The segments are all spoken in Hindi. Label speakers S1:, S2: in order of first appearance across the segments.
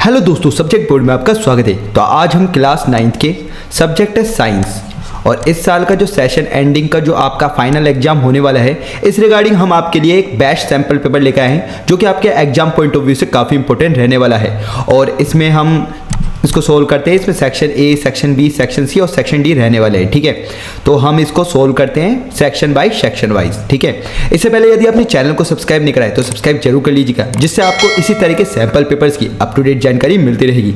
S1: हेलो दोस्तों, सब्जेक्ट बोर्ड में आपका स्वागत है। तो आज हम क्लास 9th के सब्जेक्ट है साइंस और इस साल का जो सेशन एंडिंग का जो आपका फाइनल एग्जाम होने वाला है, इस रिगार्डिंग हम आपके लिए एक बैच सैंपल पेपर लेकर आए हैं जो कि आपके एग्जाम पॉइंट ऑफ व्यू से काफ़ी इंपॉर्टेंट रहने वाला है। और इसमें हम इसको सोल्व करते हैं। इसमें section A, section B, section C और सेक्शन डी रहने वाले हैं। ठीक है, तो हम इसको सोल्व करते हैं सेक्शन बाय सेक्शन वाइज। ठीक है, इससे पहले यदि आपने चैनल को सब्सक्राइब नहीं कराया तो सब्सक्राइब जरूर कर लीजिएगा, जिससे आपको इसी तरह के सैंपल पेपर्स की अप टू डेट जानकारी मिलती रहेगी।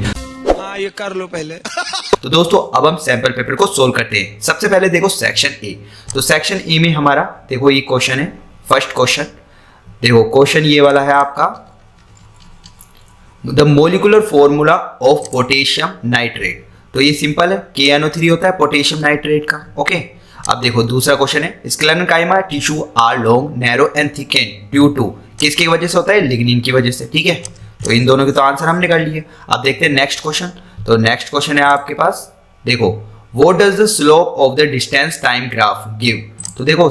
S2: ये कर लो पहले।
S1: तो दोस्तों, अब हम सैंपल पेपर को सोल्व करते हैं। सबसे पहले देखो सेक्शन ए। तो सेक्शन ए में हमारा देखो ये क्वेश्चन है, फर्स्ट क्वेश्चन। देखो क्वेश्चन ये वाला है आपका, the molecular formula of potassium nitrate. तो ये सिंपल है, KNO3 होता है पोटेशियम नाइट्रेट का। ओके, अब देखो दूसरा क्वेश्चन है, sclerenchyma tissue are long, narrow and thicken due to. किसकी वजह से होता है? लिग्निन की वजह से। ठीक है, तो इन दोनों के तो आंसर हमने कर लिए। अब देखते हैं नेक्स्ट क्वेश्चन। तो नेक्स्ट क्वेश्चन है आपके पास, देखो what does the slope of the distance time graph give. तो देखो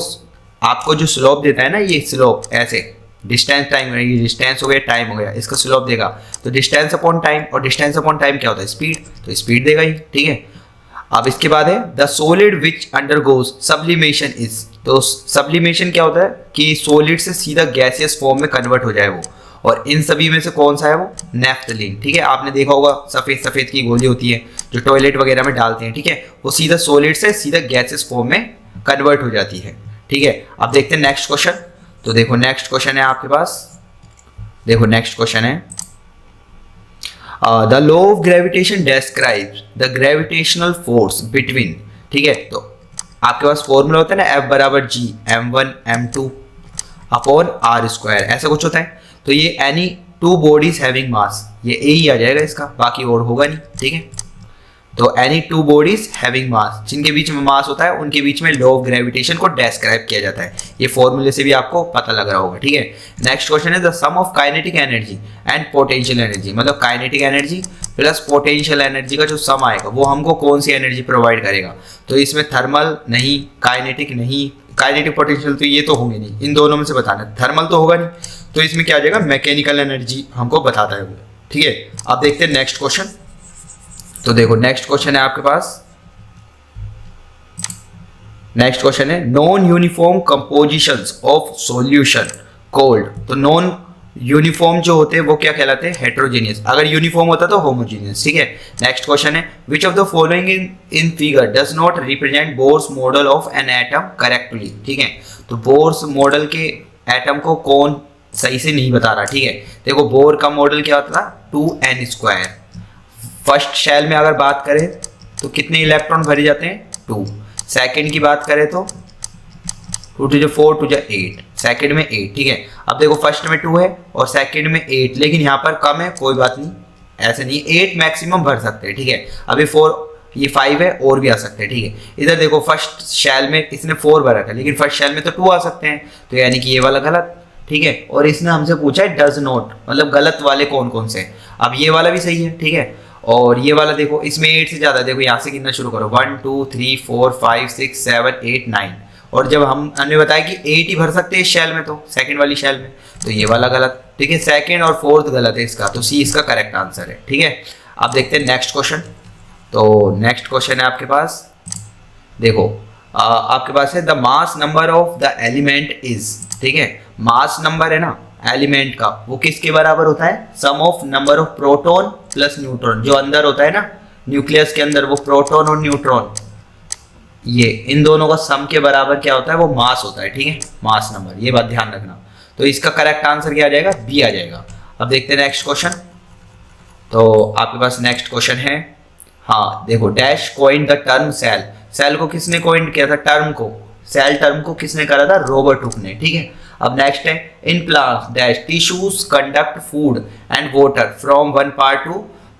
S1: आपको जो स्लोप देता है ना, ये स्लोप ऐसे डिस्टेंस टाइम, ये डिस्टेंस हो गया, टाइम हो गया, इसका स्लोप देगा। तो डिस्टेंस अपॉन टाइम, और डिस्टेंस अपॉन टाइम क्या होता है? स्पीड। तो स्पीड देगा ही। ठीक है, अब इसके बाद है the solid which undergoes sublimation is. तो सब्लिमेशन क्या होता है कि सॉलिड से सीधा गैसियस फॉर्म में कन्वर्ट हो जाए वो, और इन सभी में से कौन सा है वो? नेफ्थलीन। ठीक है, आपने देखा होगा सफेद सफेद की गोली होती है जो टॉयलेट वगैरह में डालते हैं। ठीक है, वो सीधा सॉलिड से सीधा गैसियस फॉर्म में कन्वर्ट हो जाती है। ठीक है, अब देखते हैं नेक्स्ट क्वेश्चन। तो देखो नेक्स्ट क्वेश्चन है आपके पास, देखो नेक्स्ट क्वेश्चन है the law of gravitation describes the gravitational force between. ठीक है, तो आपके पास फॉर्मूला होता है ना, F बराबर G m1 m2 upon r square, ऐसा कुछ होता है। तो ये any two bodies having mass, ये ए ही आ जाएगा इसका, बाकी और होगा नहीं। ठीक है, तो any two bodies having mass, जिनके बीच में मास होता है उनके बीच में लॉ ऑफ ग्रेविटेशन को डिस्क्राइब किया जाता है। ये फॉर्मूले से भी आपको पता लग रहा होगा। ठीक है, नेक्स्ट क्वेश्चन है the sum of kinetic energy and potential energy. मतलब kinetic energy plus potential energy का जो सम आएगा वो हमको कौन सी एनर्जी प्रोवाइड करेगा। तो इसमें थर्मल नहीं, काइनेटिक नहीं, काइनेटिक पोटेंशियल तो ये तो होंगे नहीं, इन दोनों में से बताना। थर्मल तो होगा नहीं, तो इसमें क्या आ जाएगा? मैकेनिकल एनर्जी हमको बताता है वो। ठीक है, अब देखते हैं नेक्स्ट क्वेश्चन। तो देखो नेक्स्ट क्वेश्चन है आपके पास, नेक्स्ट क्वेश्चन है non uniform compositions of solution cold. तो नॉन यूनिफॉर्म जो होते हैं वो क्या कहलाते हैं? हेट्रोजेनियस। अगर यूनिफॉर्म होता तो होमोजेनियस। ठीक है, नेक्स्ट क्वेश्चन है विच of the following in figure does not represent Bohr's model of an atom correctly. ठीक है, तो बोर्स मॉडल के एटम को कौन सही से नहीं बता रहा। ठीक है, देखो बोर का मॉडल क्या होता था? 2n²। फर्स्ट शेल में अगर बात करें तो कितने इलेक्ट्रॉन भरे जाते हैं? 2। सेकंड की बात करें तो 2 to 4 2 8, सेकंड में 8। ठीक है, अब देखो फर्स्ट में 2 है और सेकंड में 8, लेकिन यहाँ पर कम है, कोई बात नहीं, ऐसे नहीं, 8 मैक्सिमम भर सकते हैं। ठीक है, अभी 4, ये 5 है, और भी आ सकते हैं। ठीक है, इधर देखो फर्स्ट शेल में इसने 4 भरा था, लेकिन फर्स्ट शेल में तो 2 आ सकते हैं, तो यानी कि ये वाला गलत। ठीक है, और इसने हमसे पूछा है डज नॉट, मतलब गलत वाले कौन कौन से। अब ये वाला भी सही है। ठीक है, और ये वाला देखो इसमें 8 से ज़्यादा, देखो यहाँ से गिनना शुरू करो, 1 2 3 4 5 6 7 8 9, और जब हमने बताया कि 8 ही भर सकते हैं इस शेल में, तो सेकंड वाली शेल में, तो ये वाला गलत। ठीक है, सेकंड और फोर्थ गलत है इसका, तो सी इसका करेक्ट आंसर है। ठीक है, अब देखते हैं नेक्स्ट क्वेश्चन। तो नेक्स्ट क्वेश्चन है आपके पास, देखो आपके पास है the mass number of the element is. ठीक है, मास नंबर है ना एलिमेंट का, वो किसके बराबर होता है? सम of number of proton plus neutron. जो अंदर होता है ना न्यूक्लियस के अंदर, वो प्रोटॉन और न्यूट्रॉन, ये इन दोनों का सम के बराबर क्या होता है? वो मास होता है। ठीक है, मास नंबर, ये बात ध्यान रखना। तो इसका करेक्ट आंसर क्या आ जाएगा? बी आ जाएगा। अब देखते हैं नेक्स्ट क्वेश्चन। तो आपके पास नेक्स्ट क्वेश्चन है, हाँ देखो, dash coined the term cell. Cell को किसने कॉइंड किया था? टर्म को, सेल टर्म को किसने करा था? रॉबर्ट हुक ने। ठीक है, अब नेक्स्ट है in plants dash tissues conduct food and water from one part to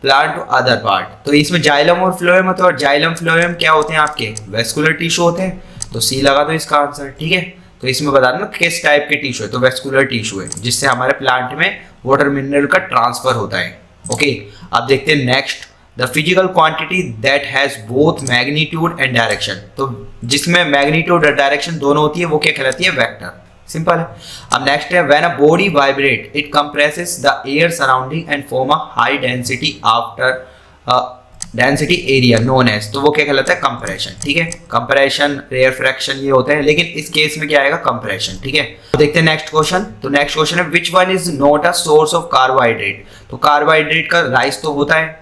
S1: plant to other part. तो इसमें जाइलम और फ्लोएम होते हैं, और जाइलम फ्लोएम क्या होते हैं? आपके वेस्कुलर टिश्यू होते हैं, तो सी लगा दो इसका आंसर। ठीक है, तो इसमें बता देना किस टाइप के टिश्यू है, तो वेस्कुलर टिश्यू है, जिससे हमारे प्लांट में वाटर मिनरल का ट्रांसफर होता है। ओके, अब देखते हैं next, the physical quantity that has both magnitude and direction. तो जिसमें मैग्नीट्यूड और डायरेक्शन दोनों होती है वो क्या कहलाती है? वेक्टर। सिंपल है। अब नेक्स्ट है when a body vibrate it compresses the air surrounding and form a high density after density area known as, तो वो क्या कहलाता है कंप्रेशन, ठीक है। कंप्रेशन, रेयर फ्रैक्शन ये होते हैं, लेकिन इस केस में क्या आएगा कंप्रेशन, ठीक है। तो देखते हैं नेक्स्ट क्वेश्चन। तो नेक्स्ट क्वेश्चन है which one is not a source of carbohydrate. तो कार्बोहाइड्रेट का राइस तो होता है,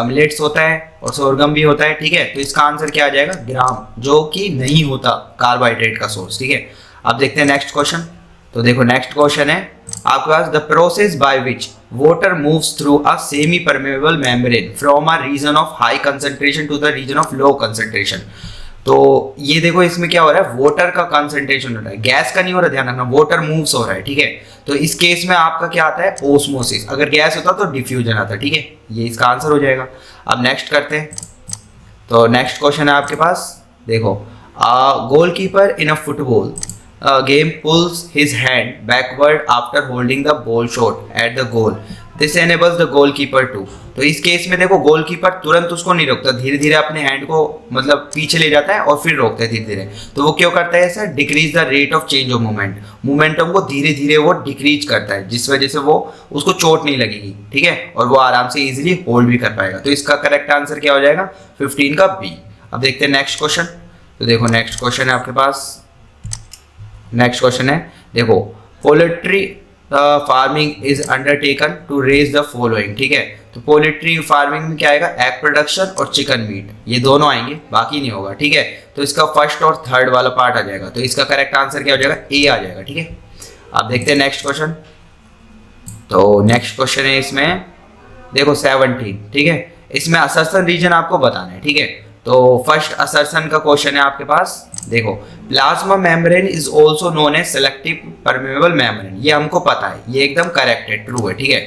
S1: मिलेट्स होता है और सोरगम भी होता है, ठीक है। तो इसका आंसर क्या आ जाएगा ग्राम, जो कि नहीं होता कार्बोहाइड्रेट का सोर्स, ठीक है। अब देखते हैं नेक्स्ट क्वेश्चन। तो देखो नेक्स्ट क्वेश्चन है आपके पास the process by which water moves through a semi permeable membrane from a region of high concentration to the region of low concentration। तो ये देखो इसमें क्या हो रहा है, वाटर का कंसंट्रेशन हो रहा है, गैस का नहीं हो रहा, ध्यान रखना, वाटर मूव्स हो रहा है, ठीक है। तो इस केस में आपका क्या आता है ओस्मोसिस, अगर गैस होता तो डिफ्यूजन आता, ठीक है। ये इसका आंसर हो जाएगा। अब नेक्स्ट करते हैं। तो नेक्स्ट क्वेश्चन है आपके पास, देखो goalkeeper in a football game pulls his hand backward after holding the ball short at the goal. This enables the goalkeeper to। तो इस केस में देखो गोलकीपर तुरंत उसको नहीं रोकता, धीरे धीरे अपने हैंड को मतलब पीछे ले जाता है और फिर रोकता है धीरे धीरे। तो वो क्यों करता है ऐसा, decrease the rate of change of moment, momentum को धीरे धीरे वो डिक्रीज करता है, जिस वजह से वो उसको चोट नहीं लगेगी, ठीक है, और वो आराम से इजिली होल्ड भी कर पाएगा। तो इसका करेक्ट आंसर क्या हो जाएगा 15 का बी। अब देखते हैं नेक्स्ट क्वेश्चन। तो देखो नेक्स्ट क्वेश्चन है आपके पास, नेक्स्ट क्वेश्चन है देखो poultry farming is undertaken to raise the following, ठीक है। तो पोल्ट्री फार्मिंग में क्या आएगा एग प्रोडक्शन और चिकन मीट, ये दोनों आएंगे, बाकी नहीं होगा, ठीक है। तो इसका फर्स्ट और थर्ड वाला पार्ट आ जाएगा, तो इसका करेक्ट आंसर क्या हो जाएगा ए आ जाएगा, ठीक है। अब देखते हैं नेक्स्ट क्वेश्चन। तो नेक्स्ट क्वेश्चन है इसमें देखो 17, ठीक है। इसमें असर्सन रीजन आपको बताना है, ठीक है। तो फर्स्ट असर्सन का क्वेश्चन है आपके पास, देखो plasma membrane is also known as selective permeable membrane, ये हमको पता है, ये एकदम करेक्ट है, ट्रू है, ठीक है।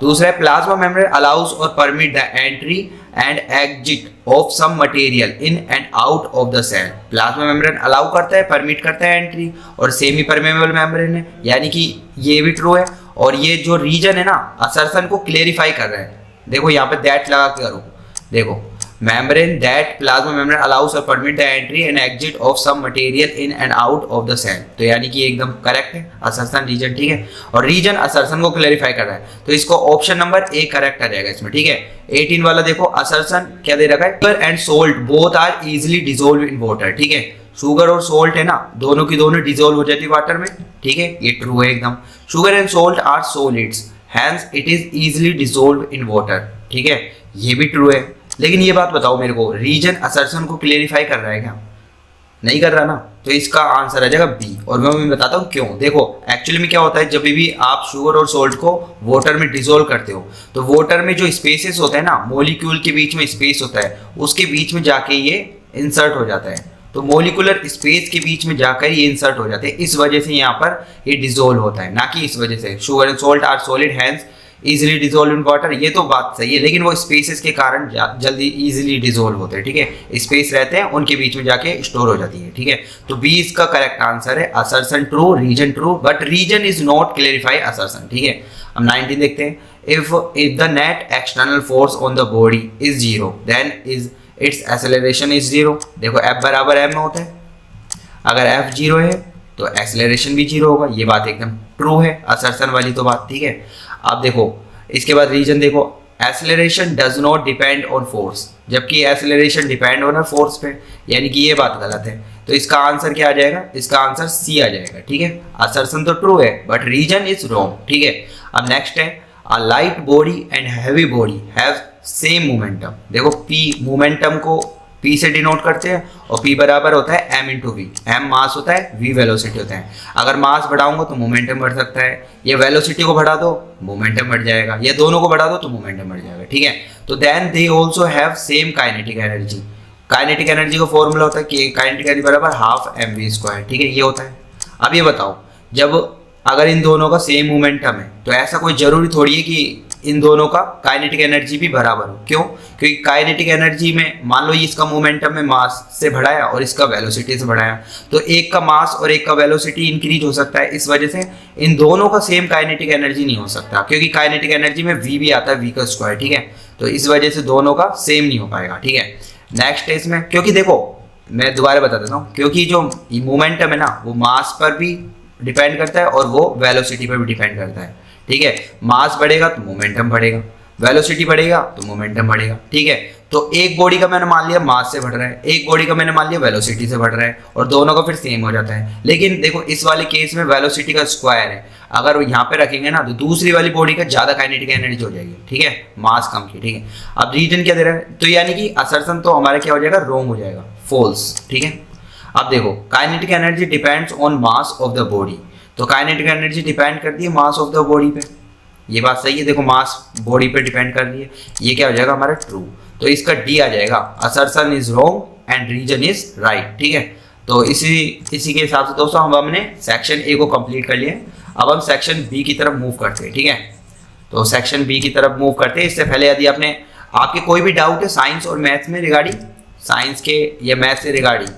S1: दूसरा है plasma membrane allows or permit the entry and exit of some material in and out of the cell. Plasma membrane allow करता है, परमिट करता है एंट्री, और सेमी परमेबल मेम्ब्रेन है, यानी कि ये भी ट्रू है। और ये जो रीजन है ना असर्सन को क्लेरिफाई कर रहा है, देखो यहाँ पे दैट लगा के करो, देखो membrane that plasma membrane allows or permit the entry and exit of some material in and out of the cell। तो यानी कि एकदम करेक्ट है असर्सन रीजन, ठीक है। और रीजन असर्सन को क्लेरिफाई कर रहा है, तो इसको ऑप्शन नंबर ए करेक्ट आ जाएगा इसमें, ठीक है। 18 वाला देखो असर्सन क्या दे रखा है, sugar and salt both are easily dissolve in water, ठीक है। शुगर और सोल्ट है ना, दोनों की दोनों डिजोल्व हो जाती है वाटर में, ठीक है, ये ट्रू है एकदम। Sugar and salt are solids hence it is easily dissolve in water, ठीक है, ये भी ट्रू है। लेकिन ये बात बताओ मेरे को, रीजन असर्सन को क्लेरिफाई कर रहा है क्या, नहीं कर रहा ना, तो इसका आंसर आ जाएगा बी। और मैं बताता हूँ क्यों। देखो एक्चुअली में क्या होता है, जब भी आप शुगर और सोल्ट को वाटर में डिसोल्व करते हो, तो वाटर में जो स्पेसेस होते हैं ना, मॉलिक्यूल के बीच में स्पेस होता है, उसके बीच में जाके ये इंसर्ट हो जाता है। तो मॉलिक्यूलर स्पेस के बीच में जाकर ये इंसर्ट हो जाते हैं, इस वजह से यहाँ पर ये डिसोल्व होता है, ना कि इस वजह से। Sugar and salt are solid hence easily dissolve in water, ये तो बात सही है, लेकिन वो स्पेसेस के कारण जल्दी इजिली डिजोल्व होते हैं, ठीक है। स्पेस रहते हैं, उनके बीच में जाके स्टोर हो जाती है, ठीक है। तो बी इसका करेक्ट आंसर है। Assertion true, reason true, but reason is not clarify assertion, ठीक है। अब 19 देखते हैं। If the net external force on the body is zero then is its acceleration is zero. देखो F बराबर m में होता है, अगर F जीरो है तो एक्सेलरेशन भी जीरो होगा, ये बात एकदम ट्रू है, असर्सन वाली तो बात, ठीक है। अब देखो इसके बाद रीजन देखो, acceleration does not depend on force, जबकि एक्सेलरेशन डिपेंड ऑन फोर्स पे, यानी कि ये बात गलत है। तो इसका आंसर क्या आ जाएगा, इसका आंसर सी आ जाएगा, ठीक है। असर्सन तो ट्रू है बट रीजन इज रॉन्ग, ठीक है। अब नेक्स्ट है a light body and heavy body have same momentum. देखो पी मोमेंटम को P से डिनोट करते हैं, और P बराबर होता है m into V. m mass होता है, v वेलोसिटी होता है। अगर मास बढ़ाऊंगा तो मोमेंटम बढ़ सकता है, ये वेलोसिटी को बढ़ा दो मोमेंटम बढ़ जाएगा, ये दोनों को बढ़ा दो तो मोमेंटम बढ़ जाएगा, ठीक है। तो then they also have same kinetic energy. Kinetic energy का फॉर्मूला होता है कि काइनेटिक एनर्जी बराबर हाफ mv², ठीक है, ये होता है। अब ये बताओ, जब अगर इन दोनों का सेम मोमेंटम है तो ऐसा कोई जरूरी थोड़ी है कि इन दोनों का काइनेटिक एनर्जी भी बराबर हो। क्यों? क्योंकि काइनेटिक एनर्जी में मान लो इसका मोमेंटम में मास से बढ़ाया और इसका वेलोसिटी से बढ़ाया, तो एक का मास और एक का वेलोसिटी इंक्रीज हो सकता है, इस वजह से इन दोनों का सेम काइनेटिक एनर्जी नहीं हो सकता, क्योंकि काइनेटिक एनर्जी में v भी आता है, v का स्क्वायर, ठीक है। तो इस वजह से दोनों का सेम नहीं हो पाएगा, ठीक है। नेक्स्ट है इसमें, क्योंकि देखो मैं दोबारा बता देता हूँ, क्योंकि जो मोमेंटम है ना वो मास पर भी डिपेंड करता है और वो वेलोसिटी पर भी डिपेंड करता है, ठीक है। मास बढ़ेगा तो मोमेंटम बढ़ेगा, वेलोसिटी बढ़ेगा तो मोमेंटम बढ़ेगा, ठीक है। तो एक बॉडी का मैंने मान लिया मास से बढ़ रहा है, एक बॉडी का मैंने मान लिया वेलोसिटी से बढ़ रहा है, और दोनों का फिर सेम हो जाता है। लेकिन देखो इस वाले केस में वेलोसिटी का स्क्वायर है, अगर यहाँ पे रखेंगे ना तो दूसरी वाली बॉडी का ज्यादा काइनेटिक एनर्जी हो जाएगी, ठीक है, मास कम की, ठीक है। अब रीजन क्या दे रहा है, तो यानी कि असर्शन तो हमारा क्या हो जाएगा, रॉन्ग हो जाएगा, फॉल्स, ठीक है। अब देखो kinetic energy depends on mass of the body, तो काइनेटिक एनर्जी डिपेंड करती है मास ऑफ द बॉडी पे, ये बात सही है। देखो मास बॉडी पे डिपेंड कर रही है, ये क्या हो जाएगा हमारा ट्रू, तो इसका डी आ जाएगा, assertion is wrong and reason is right, ठीक है। तो इसी के हिसाब से दोस्तों हमने सेक्शन ए को कंप्लीट कर लिया। अब हम सेक्शन बी की तरफ मूव करते हैं, ठीक है। तो सेक्शन बी की तरफ मूव करते हैं। इससे पहले यदि आपके कोई भी डाउट है साइंस और मैथ्स में रिगार्डिंग, साइंस के या मैथ्स से रिगार्डिंग,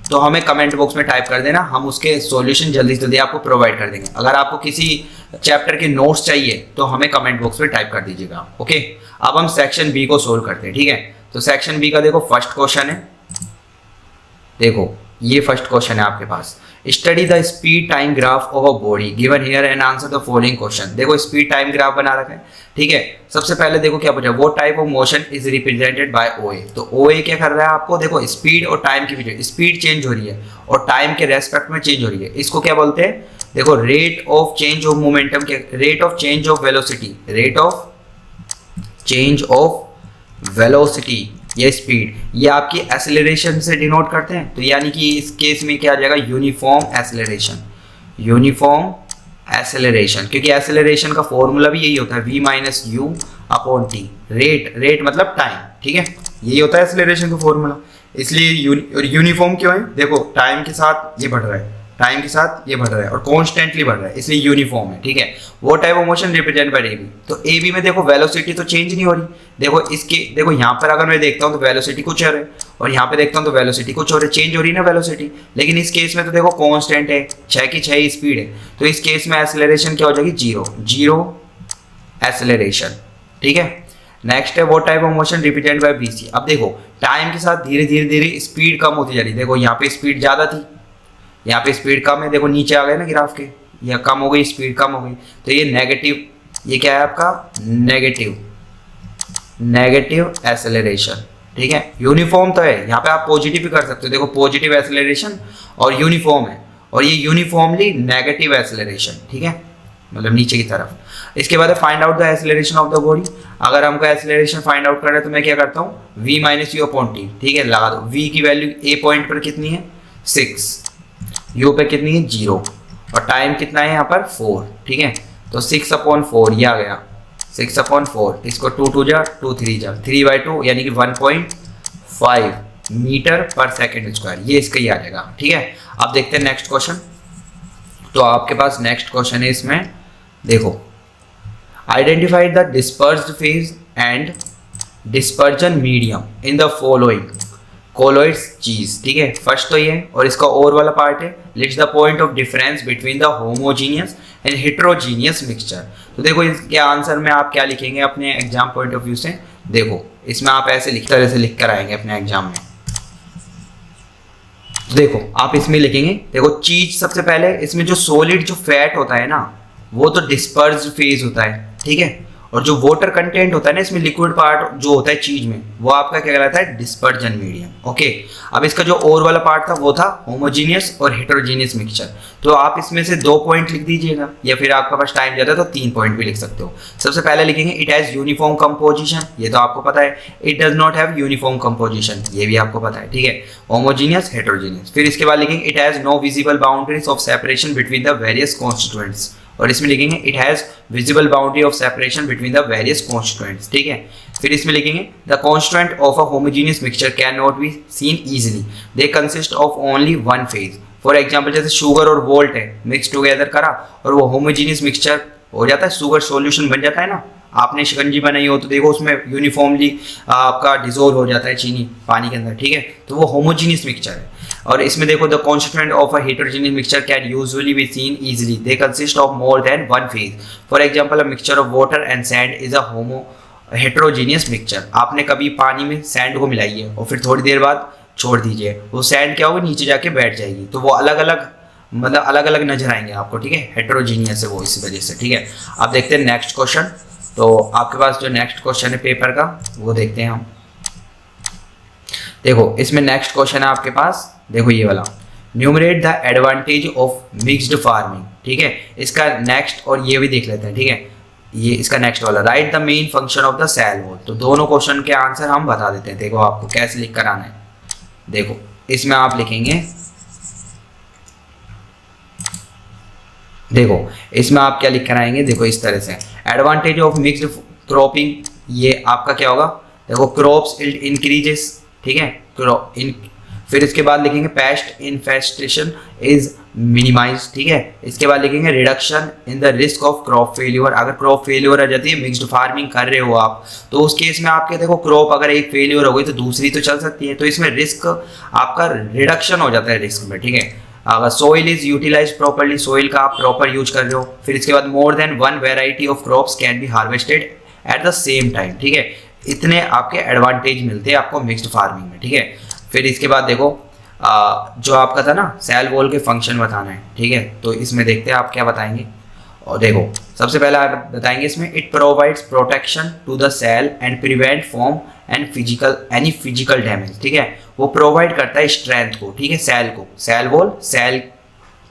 S1: तो हमें कमेंट बॉक्स में टाइप कर देना, हम उसके सॉल्यूशन जल्दी से जल्दी आपको प्रोवाइड कर देंगे। अगर आपको किसी चैप्टर के नोट्स चाहिए तो हमें कमेंट बॉक्स में टाइप कर दीजिएगा, ओके। अब हम सेक्शन बी को सोल्व करते हैं, ठीक है। तो सेक्शन बी का देखो फर्स्ट क्वेश्चन है, देखो ये फर्स्ट क्वेश्चन है आपके पास, study the speed time graph of a body given here and answer the following question. देखो स्पीड टाइम ग्राफ बना रखा है, ठीक है। सबसे पहले देखो क्या पूछा, वो type of motion is represented by ओए, तो ओए क्या कर रहा है आपको, देखो स्पीड और टाइम के बीच स्पीड चेंज हो रही है और टाइम के रेस्पेक्ट में चेंज हो रही है, इसको क्या बोलते हैं, देखो rate of change of momentum के, rate of change of velocity, rate of change of velocity, ये स्पीड, ये आपकी एक्सेलरेशन से डिनोट करते हैं। तो यानी कि इस केस में क्या आ जाएगा, यूनिफॉर्म एक्सेलरेशन, यूनिफॉर्म एक्सेलरेशन, क्योंकि एक्सेलरेशन का फॉर्मूला भी यही होता है v minus you upon T, rate मतलब टाइम, ठीक है, यही होता है एक्सेलरेशन का फॉर्मूला। इसलिए यूनिफॉर्म क्यों है, देखो टाइम के साथ ये बढ़ रहा है, टाइम के साथ ये बढ़ रहा है और कॉन्स्टेंटली बढ़ रहा है, इसलिए यूनिफॉर्म है, ठीक है। वो type of motion represent by AB, तो एबी में देखो वेलोसिटी तो चेंज नहीं हो रही, देखो यहाँ पर अगर मैं देखता हूँ तो वेलोसिटी कुछ और है और यहाँ पे देखता हूँ तो वेलोसिटी कुछ और है, चेंज हो रही है ना वेलोसिटी। लेकिन इस केस में तो देखो कांस्टेंट है, 6 की 6 स्पीड है, तो इस केस में एक्सेलरेशन क्या हो जाएगी, जीरो एक्सेलरेशन, ठीक है। नेक्स्ट है वो type of motion represent bye BC. अब देखो टाइम के साथ धीरे धीरे स्पीड कम होती जा रही है, देखो यहाँ पे स्पीड ज़्यादा थी, यहाँ पे स्पीड कम है, देखो नीचे आ गए ना ग्राफ के, यह कम हो गई, स्पीड कम हो गई, तो ये नेगेटिव, ये क्या है आपका नेगेटिव एक्सेलरेशन, ठीक है। यूनिफॉर्म तो है, यहाँ पे आप पॉजिटिव भी कर सकते हो, देखो पॉजिटिव एक्सेलरेशन और यूनिफॉर्म है, और ये यूनिफॉर्मली नेगेटिव एक्सेलरेशन, ठीक है, मतलब नीचे की तरफ। इसके बाद find out the acceleration of the body, अगर हमको एक्सेलरेशन फाइंड आउट करना है तो मैं क्या करता हूँ, v minus you upon T, ठीक है, लगा दो। v की वैल्यू a पॉइंट पर कितनी है 6, u पे कितनी है 0 और टाइम कितना है यहाँ पर 4, ठीक है। तो 6 अपॉन 4 ये आ गया, 6 अपॉन 4, इसको 2 जा 2 3 जा 3/2 यानी कि 1.5 मीटर पर सेकेंड स्क्वायर, ये इसका ही आ जाएगा, ठीक है। अब देखते हैं नेक्स्ट क्वेश्चन। तो आपके पास नेक्स्ट क्वेश्चन है, इसमें देखो identify the dispersed phase and dispersion medium in the following colloids चीज, ठीक है। फर्स्ट तो ये और इसका और वाला पार्ट है, lists the point of difference between the homogeneous and heterogeneous mixture. तो देखो इसके आंसर में आप क्या लिखेंगे अपने एग्जाम पॉइंट ऑफ व्यू से, देखो इसमें आप ऐसे तरह से लिख कर आएंगे अपने एग्जाम में। देखो आप इसमें लिखेंगे, देखो चीज सबसे पहले, इसमें जो सॉलिड जो फैट होता है ना वो तो डिस्पर्स्ड फेज होता है, ठीक है, और जो वाटर कंटेंट होता है ना इसमें लिक्विड पार्ट जो होता है चीज में, वो आपका क्या कहलाता है, डिस्पर्जन मीडियम, ओके। अब इसका जो और वाला पार्ट था वो था होमोजीनियस और हेटेरोजीनियस मिक्सचर। तो आप इसमें से 2 पॉइंट लिख दीजिएगा, या फिर आपके पास टाइम ज़्यादा है तो 3 पॉइंट भी लिख सकते हो। सबसे पहले लिखेंगे इट हैज़ यूनिफॉर्म कंपोजिशन, ये तो आपको पता है। It does not have uniform composition, ये भी आपको पता है, ठीक है। होमोजीनियस हेटेरोजीनियस, फिर इसके बाद लिखेंगे it has no visible boundaries of separation between the various constituents, और इसमें लिखेंगे it has visible boundary of separation between the various constituents, ठीक है। फिर इसमें लिखेंगे the constituent of a homogeneous mixture can not be seen easily, they consist of only one phase. For example जैसे शुगर और वोल्ट है, मिक्स टुगेदर करा और वो होमोजीनियस मिक्सचर हो जाता है, शुगर सॉल्यूशन बन जाता है ना, आपने शिकंजी बनाई हो तो देखो उसमें यूनिफॉर्मली आपका डिजोल्व हो जाता है चीनी पानी के अंदर, ठीक है, तो वो होमोजीनियस मिक्सचर है। और इसमें देखो the constituent of a heterogeneous mixture can usually B seen easily, they consist of more than one phase. For example a mixture of water and sand is a heterogeneous mixture. आपने कभी पानी में सैंड को मिलाई है और फिर थोड़ी देर बाद छोड़ दीजिए, वो सैंड क्या होगी नीचे जाके बैठ जाएगी, तो वो अलग अलग मतलब अलग अलग नजर आएंगे आपको, ठीक है, हेट्रोजीनियस है वो इस वजह से, ठीक है। अब देखते हैं नेक्स्ट क्वेश्चन। तो आपके पास जो नेक्स्ट क्वेश्चन है पेपर का वो देखते हैं हम। देखो इसमें नेक्स्ट क्वेश्चन है आपके पास, देखो ये वाला, numerator the advantage of mixed farming, ठीक है। इसका नेक्स्ट और ये भी देख लेते हैं, ठीक है, ये इसका नेक्स्ट वाला, write the main function of the cell wall. तो दोनों क्वेश्चन के आंसर हम बता देते हैं। देखो आपको कैसे लिख कर आना है, देखो इसमें आप लिखेंगे, देखो इसमें आप क्या लिख कर आएंगे, देखो इस तरह से, एडवांटेज ऑफ मिक्स्ड क्रॉपिंग, ये आपका क्या होगा, देखो क्रॉप्स इंक्रीजेस, ठीक है, फिर इसके बाद लिखेंगे पेस्ट इन्फेस्टेशन इज मिनिमाइज, ठीक है। इसके बाद लिखेंगे reduction in the risk of crop failure, अगर क्रॉप फेल्यूर आ जाती है, मिक्स्ड फार्मिंग कर रहे हो आप, तो उस केस में आपके देखो क्रॉप अगर एक फेल्यूर हो गई तो दूसरी तो चल सकती है, तो इसमें रिस्क आपका रिडक्शन हो जाता है रिस्क में, ठीक है। अगर soil is utilize properly, soil का आप प्रॉपर यूज कर रहे हो। फिर इसके बाद more than one variety of crops can be harvested at the same time, ठीक है। इतने आपके एडवांटेज मिलते हैं आपको मिक्स्ड फार्मिंग में, ठीक है। फिर इसके बाद देखो जो आपका था ना सेल वॉल के फंक्शन बताना है, ठीक है, तो इसमें देखते हैं आप क्या बताएंगे। और देखो सबसे पहले आप बताएंगे इसमें, it provides protection to the cell and prevent form and physical any physical damage, ठीक है। वो प्रोवाइड करता है स्ट्रेंथ को, ठीक है, सेल को, सेल वॉल सेल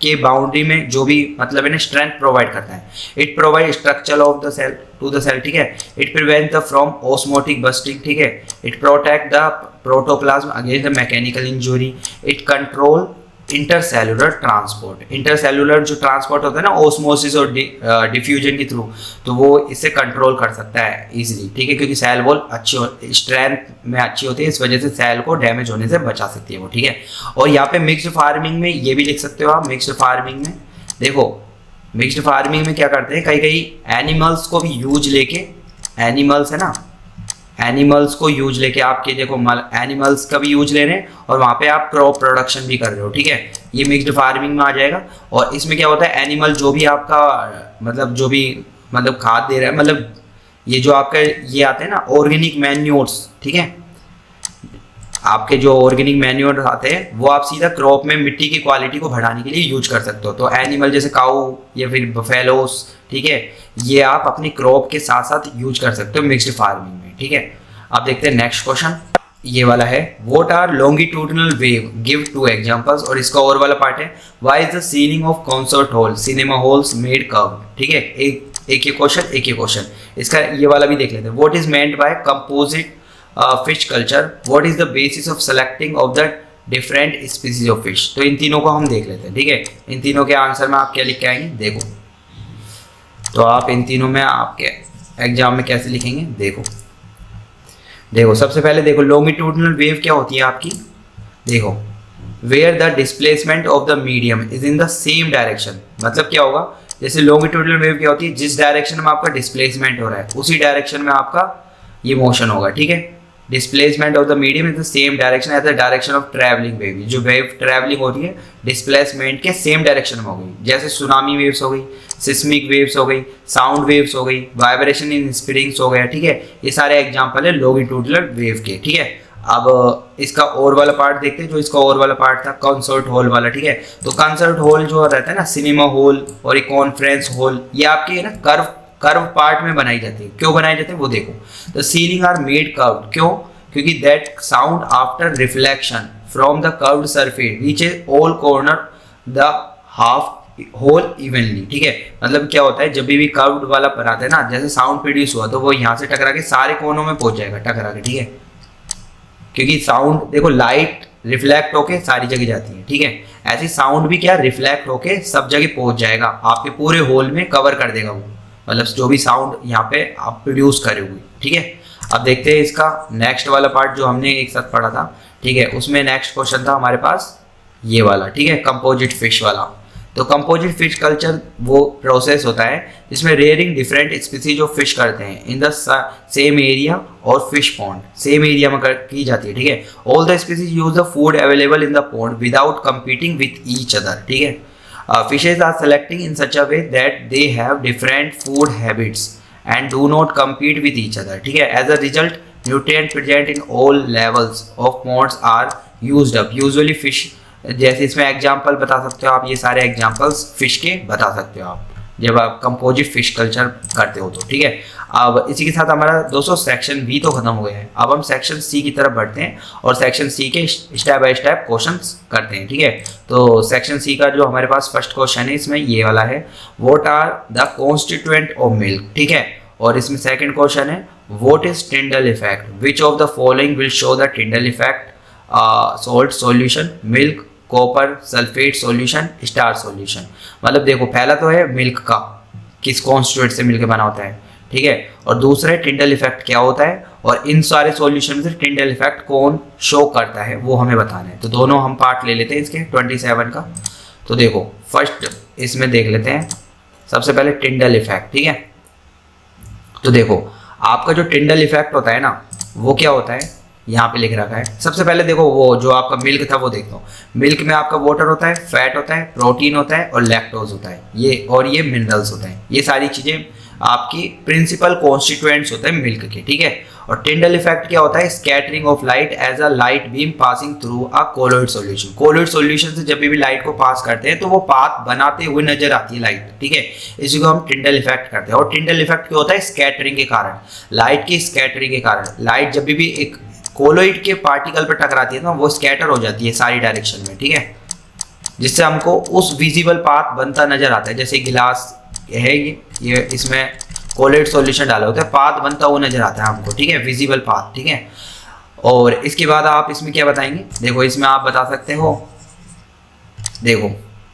S1: के बाउंड्री में जो भी मतलब है ना स्ट्रेंथ प्रोवाइड करता है। It provide structure of the cell to the cell, ठीक है। It prevent the from osmotic bursting, ठीक है। It protect the protoplasm against the mechanical injury. It control intercellular transport, intercellular जो ट्रांसपोर्ट होता है ना ओस्मोसिस और डिफ्यूजन के थ्रू, तो वो इससे कंट्रोल कर सकता है इजीली, ठीक है, क्योंकि सेल वॉल अच्छी स्ट्रेंथ में अच्छी होती है, इस वजह से सेल को डैमेज होने से बचा सकती है वो, ठीक है। और यहाँ पे मिक्स्ड फार्मिंग में ये भी लिख सकते हो आप, मिक्स्ड फार्मिंग में देखो, मिक्स्ड फार्मिंग में क्या करते हैं, कई कई एनिमल्स को भी यूज लेके, एनिमल्स है ना, एनिमल्स को यूज लेके आपके देखो एनिमल्स का भी यूज ले रहे हैं और वहाँ पे आप क्रॉप प्रोडक्शन भी कर रहे हो, ठीक है, ये मिक्स्ड फार्मिंग में आ जाएगा। और इसमें क्या होता है, एनिमल जो भी आपका मतलब जो भी मतलब खाद दे रहा है, मतलब ये जो आपका ये आते हैं ना ऑर्गेनिक मैन्योर्स, ठीक है, आपके जो ऑर्गेनिक मैन्योर आते हैं वो आप सीधा क्रॉप में मिट्टी की क्वालिटी को बढ़ाने के लिए यूज कर सकते हो। तो एनिमल जैसे काऊ या फिर बफेलोस, ठीक है, ये आप अपनी क्रॉप के साथ साथ यूज कर सकते हो मिक्स्ड फार्मिंग में, ठीक है। अब देखते हैं नेक्स्ट क्वेश्चन, ये वाला है, what are longitudinal wave, give 2 examples. और इसका और वाला पार्ट है, why is the ceiling of concert hall cinema halls made curve, ठीक है। एक ये क्वेश्चन, एक ये क्वेश्चन, इसका ये वाला भी देख लेते हैं। What is meant by composite fish culture, what is the basis of selecting of the different species of fish. तो इन तीनों को हम देख लेते हैं, ठीक है। इन तीनों के आंसर में आप क्या लिख के आएंगे, देखो तो आप इन तीनों में आपके एग्जाम में कैसे लिखेंगे, देखो देखो सबसे पहले देखो लॉन्गिट्यूडिनल वेव क्या होती है आपकी, देखो where the displacement of the medium is in the same direction, मतलब क्या होगा, जैसे लॉन्गिट्यूडिनल वेव क्या होती है, जिस डायरेक्शन में आपका डिस्प्लेसमेंट हो रहा है उसी डायरेक्शन में आपका ये मोशन होगा, ठीक है। Displacement of the medium in the same direction as the direction of travelling wave, जो वेव ट्रैवलिंग होती है डिस्प्लेसमेंट के सेम डायरेक्शन में हो गई, जैसे सुनामी वेव्स हो गई, सिस्मिक वेव्स हो गई, साउंड वेव्स हो गई, वाइब्रेशन इन स्प्रिंग्स हो गया, ठीक है। ये सारे एग्जांपल है लॉन्गिट्यूडिनल वेव के, ठीक है। अब इसका और वाला पार्ट देखते हैं, जो इसका और वाला पार्ट था कंसर्ट हॉल वाला, ठीक है। तो कंसर्ट हॉल जो रहता है ना, सिनेमा हॉल और एक कॉन्फ्रेंस हॉल, ये आपके ना कर्व पार्ट में बनाई जाती है। क्यों बनाई जाती है वो देखो, the ceiling are made curve, क्यों, क्योंकि that sound after reflection from the curved surface reaches all corner the half whole evenly, ठीक है। मतलब क्या होता है, जब भी कर्व्ड वाला बनाते हैं ना, जैसे साउंड प्रोड्यूस हुआ तो वो यहाँ से टकरा के सारे कोनों में पहुंच जाएगा टकरा के, ठीक है, क्योंकि साउंड देखो लाइट रिफ्लेक्ट होके सारी जगह जाती है, ठीक है। ऐसे साउंड भी क्या रिफ्लेक्ट होके सब जगह पहुंच जाएगा, आपके पूरे होल में कवर कर देगा वो, मतलब जो भी साउंड यहाँ पे आप प्रोड्यूस करे हुए, ठीक है। अब देखते हैं इसका नेक्स्ट वाला पार्ट जो हमने एक साथ पढ़ा था, ठीक है। उसमें नेक्स्ट क्वेश्चन था हमारे पास ये वाला, ठीक है, कंपोजिट फिश वाला। तो कंपोजिट फिश कल्चर वो प्रोसेस होता है जिसमें rearing different species of fish करते हैं इन द सेम एरिया और फिश पॉन्ड, सेम एरिया में की जाती है, ठीक है। All the species use the food available in the pond without competing with each other, ठीक है। Fishes are selecting in such a way that they have different food habits and do not compete with each other, ठीक है। As a result, nutrient present in all levels of ponds are used up. Usually fish जैसे इसमें एग्जाम्पल बता सकते हो आप, ये सारे एग्जाम्पल्स फिश के बता सकते हो आप जब आप कंपोजिट फिश कल्चर करते हो तो, ठीक है। अब इसी के साथ हमारा दोस्तों सेक्शन बी तो खत्म हो गया है। अब हम सेक्शन सी की तरफ बढ़ते हैं और सेक्शन सी के स्टेप बाय स्टेप क्वेश्चंस करते हैं, ठीक है। तो सेक्शन सी का जो हमारे पास फर्स्ट क्वेश्चन है इसमें ये वाला है, what are the constituent of milk, ठीक है। और इसमें सेकंड क्वेश्चन है, what is Tyndall effect, which of the following will show the Tyndall effect, salt solution, milk, copper sulphate solution, star solution. मतलब देखो पहला तो है मिल्क का, किस कॉन्स्टिट्यूएंट से मिलकर बना होता है, ठीक है। और दूसरा है टिंडल इफेक्ट क्या होता है, और इन सारे सॉल्यूशन में से टिंडल इफेक्ट कौन शो करता है वो हमें बताना है। तो दोनों हम पार्ट ले लेते हैं इसके 27 का। तो देखो फर्स्ट इसमें देख लेते हैं, सबसे पहले टिंडल इफेक्ट, ठीक है। तो देखो आपका जो टिंडल इफेक्ट होता है ना वो क्या होता है, यहाँ पे लिख रखा है। सबसे पहले देखो वो जो आपका मिल्क था वो देखो, मिल्क में आपका वाटर होता है, फैट होता है, प्रोटीन होता है और लैक्टोज होता है, ये और ये मिनरल्स होते हैं। ये सारी चीजें आपकी प्रिंसिपल कॉन्स्टिट्यूएंट्स होते हैं मिल्क के, ठीक है। और टिंडल इफेक्ट क्या होता है, scattering of light as a light beam passing through a colloid solution. Colloid solution से जब भी लाइट को पास करते हैं तो वो पाथ बनाते हुए नजर आती है लाइट, ठीक है। इसी को हम टिंडल इफेक्ट करते हैं। और टिंडल इफेक्ट क्या होता है, स्कैटरिंग के कारण, लाइट की स्कैटरिंग के कारण। लाइट जब भी एक कोलोइड के पार्टिकल पर टकराती है ना वो स्कैटर हो जाती है सारी डायरेक्शन में, ठीक है, जिससे हमको उस विजिबल पाथ बनता नजर आता है। जैसे गिलास है ये इसमें कोलोइड सॉल्यूशन डाला होता है, पाथ बनता हुआ नजर आता है हमको, ठीक है, विजिबल पाथ, ठीक है। और इसके बाद आप इसमें क्या बताएंगे, देखो इसमें आप बता सकते हो, देखो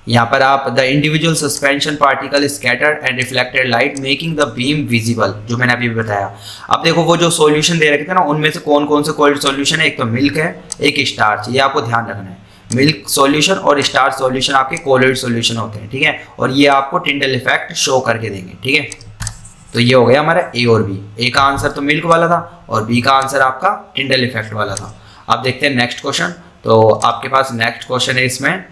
S1: यहाँ पर आप the individual suspension particle scattered and reflected light making the beam visible, जो मैंने अभी बताया। अब देखो वो जो सॉल्यूशन दे रखे थे ना उनमें से कौन कौन से कोल्ड सॉल्यूशन है, एक तो मिल्क है, एक स्टार्च, ये आपको ध्यान रखना है। मिल्क सॉल्यूशन और स्टार्च सॉल्यूशन आपके कोलोइड सॉल्यूशन होते हैं, ठीक है। और ये आपको टिंडल इफेक्ट शो करके देंगे, ठीक है। तो ये हो गया हमारा ए और बी। ए का आंसर तो मिल्क वाला था और बी का आंसर आपका टिंडल इफेक्ट वाला था। अब देखते हैं नेक्स्ट क्वेश्चन। तो आपके पास नेक्स्ट क्वेश्चन है इसमें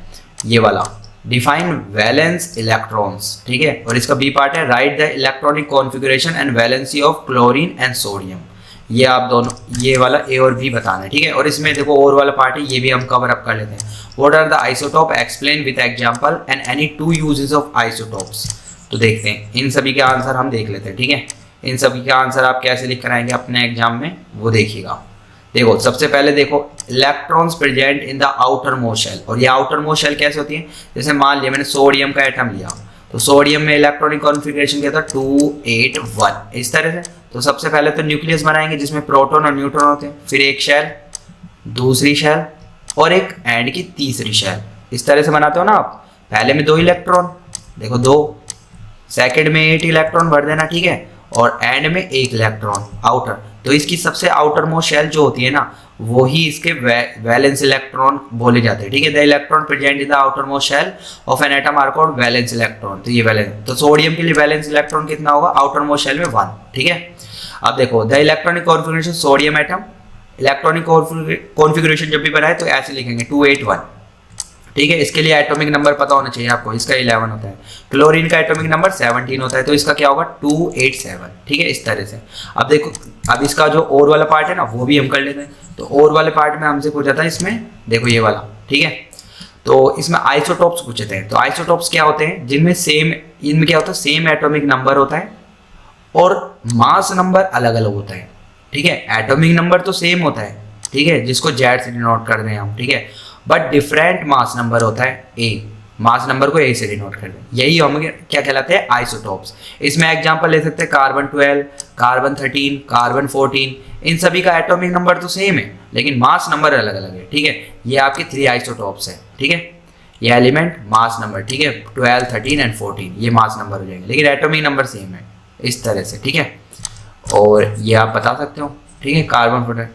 S1: ये वाला, डिफाइन वैलेंस इलेक्ट्रॉन्स, ठीक है। और इसका बी पार्ट है, right the electronic configuration and valency of chlorine and sodium. ये आप दोनों, ये वाला ए और बी बताना है, ठीक है। और इसमें देखो और वाला पार्ट है, ये भी हम कवर अप कर लेते हैं। What are the isotope, explain with example and any two uses of isotopes. तो देखते हैं इन सभी के आंसर हम देख लेते हैं, ठीक है। इन सभी के आंसर आप कैसे लिख कर आएंगे अपने एग्जाम में वो देखिएगा। देखो सबसे पहले देखो electrons present in the outer most shell. और ये आउटर मोस्ट शेल कैसे होती है, जैसे मान लिया मैंने सोडियम का एटम लिया, तो सोडियम में इलेक्ट्रॉनिक कॉन्फ़िगरेशन क्या था 281, इस तरह से। तो सबसे पहले तो न्यूक्लियस बनाएंगे जिसमें प्रोटॉन और न्यूट्रॉन होते हैं, फिर एक शेल, दूसरी शेल और एक एंड की तीसरी शेल, इस तरह से बनाते हो ना आप। पहले में 2 इलेक्ट्रॉन, देखो 2, सेकंड में 8 इलेक्ट्रॉन भर देना, ठीक है, और एंड में 1 इलेक्ट्रॉन आउटर। तो इसकी सबसे आउटर मोस्ट शेल जो होती है ना वो ही इसके वैलेंस इलेक्ट्रॉन बोले जाते हैं, ठीक है। The electron present in the outer most shell of an atom are called valence electron. तो ये वैलेंस, तो सोडियम के लिए वैलेंस इलेक्ट्रॉन कितना होगा आउटर मोस्ट शेल में 1, ठीक है। अब देखो the electronic configuration sodium atom, electronic configuration जब भी बनाए तो ऐसे लिखेंगे 281, ठीक है। इसके लिए एटॉमिक नंबर पता होना चाहिए आपको, इसका 11 होता है। क्लोरीन का एटॉमिक नंबर 17 होता है, तो इसका क्या होगा 287, ठीक है, इस तरह से। अब देखो अब इसका जो और वाला पार्ट है ना वो भी हम कर लेते हैं। तो और वाले पार्ट में हमसे पूछा था इसमें, देखो ये वाला, ठीक है। तो इसमें आइसोटोप्स पूछे थे। तो आइसोटोप्स क्या होते हैं, जिनमें सेम, इनमें क्या होता है सेम एटॉमिक नंबर होता है और मास नंबर अलग अलग होता है, ठीक है। एटॉमिक नंबर तो सेम होता है, ठीक है, जिसको जेड से डिनोट कर दें हम, ठीक है, बट डिफरेंट मास नंबर होता है ए, मास नंबर को ए से डिनोट कर दें, यही हम क्या कहलाते हैं आइसोटोप्स। इसमें एग्जांपल ले सकते हैं कार्बन 12, कार्बन 13, कार्बन 14, इन सभी का एटॉमिक नंबर तो सेम है लेकिन मास नंबर अलग अलग है, ठीक है। ये आपके 3 आइसोटोप्स है, ठीक है। ये एलिमेंट मास नंबर, ठीक है, 12, 13 एंड 14 ये मास नंबर हो जाएंगे लेकिन एटॉमिक नंबर सेम है, इस तरह से, ठीक है। और ये आप बता सकते हो, ठीक है, कार्बन 14,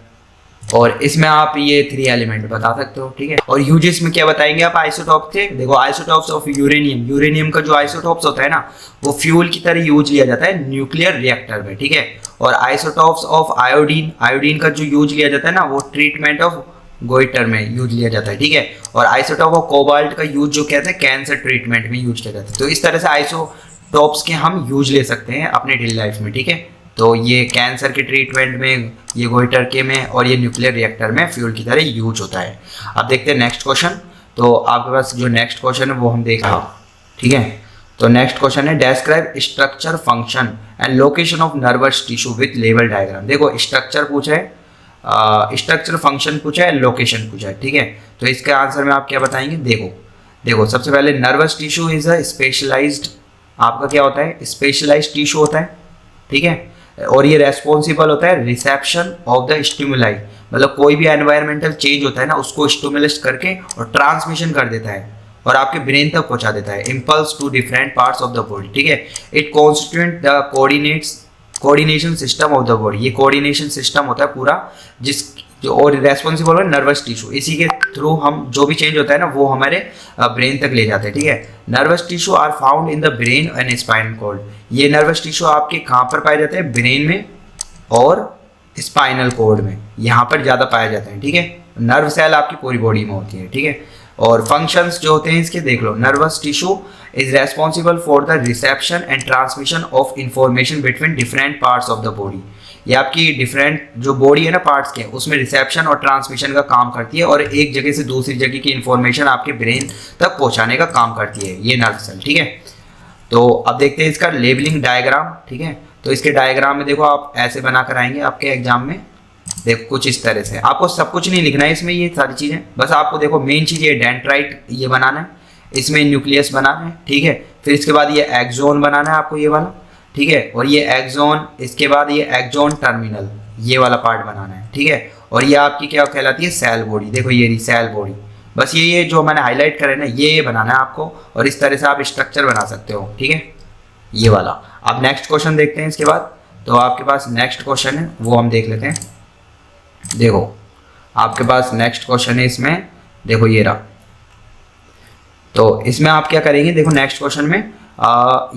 S1: और इसमें आप ये 3 एलिमेंट बता सकते हो, ठीक है। और यूजेस में क्या बताएंगे आप आइसोटॉप थे, देखो आइसोटॉप्स ऑफ यूरेनियम, यूरेनियम का जो आइसोटॉप्स होता है ना वो फ्यूल की तरह यूज लिया जाता है न्यूक्लियर रिएक्टर में, ठीक है। और आइसोटॉप्स ऑफ आयोडीन, आयोडीन का जो यूज लिया जाता है ना वो ट्रीटमेंट ऑफ गोइटर में यूज लिया जाता है, ठीक है। और आइसोटॉप ऑफ कोबाल्ट का यूज जो कहते हैं कैंसर ट्रीटमेंट में यूज किया जाता है। तो इस तरह से आइसोटॉप्स के हम यूज ले सकते हैं अपने डेली लाइफ में, ठीक है। तो ये कैंसर के ट्रीटमेंट में, ये गोइटर के में और ये न्यूक्लियर रिएक्टर में फ्यूल की तरह यूज होता है। अब देखते हैं नेक्स्ट क्वेश्चन। तो आपके पास जो नेक्स्ट क्वेश्चन है वो हम देख रहे हैं, ठीक है। तो नेक्स्ट क्वेश्चन है describe structure function and location of nervous tissue with level diagram. देखो स्ट्रक्चर पूछा है, स्ट्रक्चर फंक्शन पूछा है, लोकेशन पूछा है, ठीक है। तो इसके आंसर में आप क्या बताएंगे, देखो सबसे पहले nervous tissue is a specialised, आपका क्या होता है, स्पेशलाइज्ड टिश्यू होता है, ठीक है। और ये रेस्पॉन्सिबल होता है रिसेप्शन ऑफ द स्टिमुलाई, मतलब कोई भी एनवायरमेंटल चेंज होता है ना उसको स्टिमुलेट करके और ट्रांसमिशन कर देता है और आपके ब्रेन तक पहुंचा देता है, impulse to different parts of the body, ठीक है। It constitute the coordination system of the body, ये कोऑर्डिनेशन सिस्टम होता है पूरा जो और रेस्पॉन्सिबल है नर्वस टिश्यू, इसी के थ्रू हम जो भी चेंज होता है ना वो हमारे ब्रेन तक ले जाते हैं, ठीक है। Nervous tissue are found in the brain and spinal cord, ये नर्वस टिश्यू आपके कहाँ पर पाए जाते हैं, ब्रेन में और स्पाइनल कॉर्ड में, यहाँ पर ज़्यादा पाए जाते हैं, ठीक है। नर्व सेल आपकी पूरी बॉडी में होती है, ठीक है। और फंक्शंस जो होते हैं इसके देख लो, nervous tissue is responsible for the reception and transmission of information between different parts of the body, ये आपकी डिफरेंट जो बॉडी है ना पार्ट्स के, उसमें रिसेप्शन और ट्रांसमिशन का काम करती है और एक जगह से दूसरी जगह की इंफॉर्मेशन आपके ब्रेन तक पहुंचाने का काम करती है ये नर्व सेल, ठीक है। तो अब देखते हैं इसका लेबलिंग डायग्राम, ठीक है। तो इसके डायग्राम में देखो आप ऐसे बना कर आएंगे आपके एग्जाम में, देखो कुछ इस तरह से, आपको सब कुछ नहीं लिखना है इसमें ये सारी चीज़ें, बस आपको देखो मेन चीज़ ये डेंड्राइट ये बनाना है, इसमें न्यूक्लियस बनाना है, ठीक है। फिर इसके बाद ये एक्सोन बनाना है आपको ये वाला, ठीक है। और ये एक्सोन, इसके बाद ये एक्सोन टर्मिनल ये वाला पार्ट बनाना है, ठीक है। और ये आपकी क्या कहलाती है, सेल बॉडी, देखो ये रही सेल बॉडी, बस ये जो मैंने हाईलाइट करे ना ये बनाना है आपको, और इस तरह से आप स्ट्रक्चर बना सकते हो, ठीक है, ये वाला। अब नेक्स्ट क्वेश्चन देखते हैं इसके बाद। तो आपके पास नेक्स्ट क्वेश्चन है वो हम देख लेते हैं, देखो आपके पास नेक्स्ट क्वेश्चन है इसमें, देखो ये रहा। तो इसमें आप क्या करेंगे, देखो नेक्स्ट क्वेश्चन में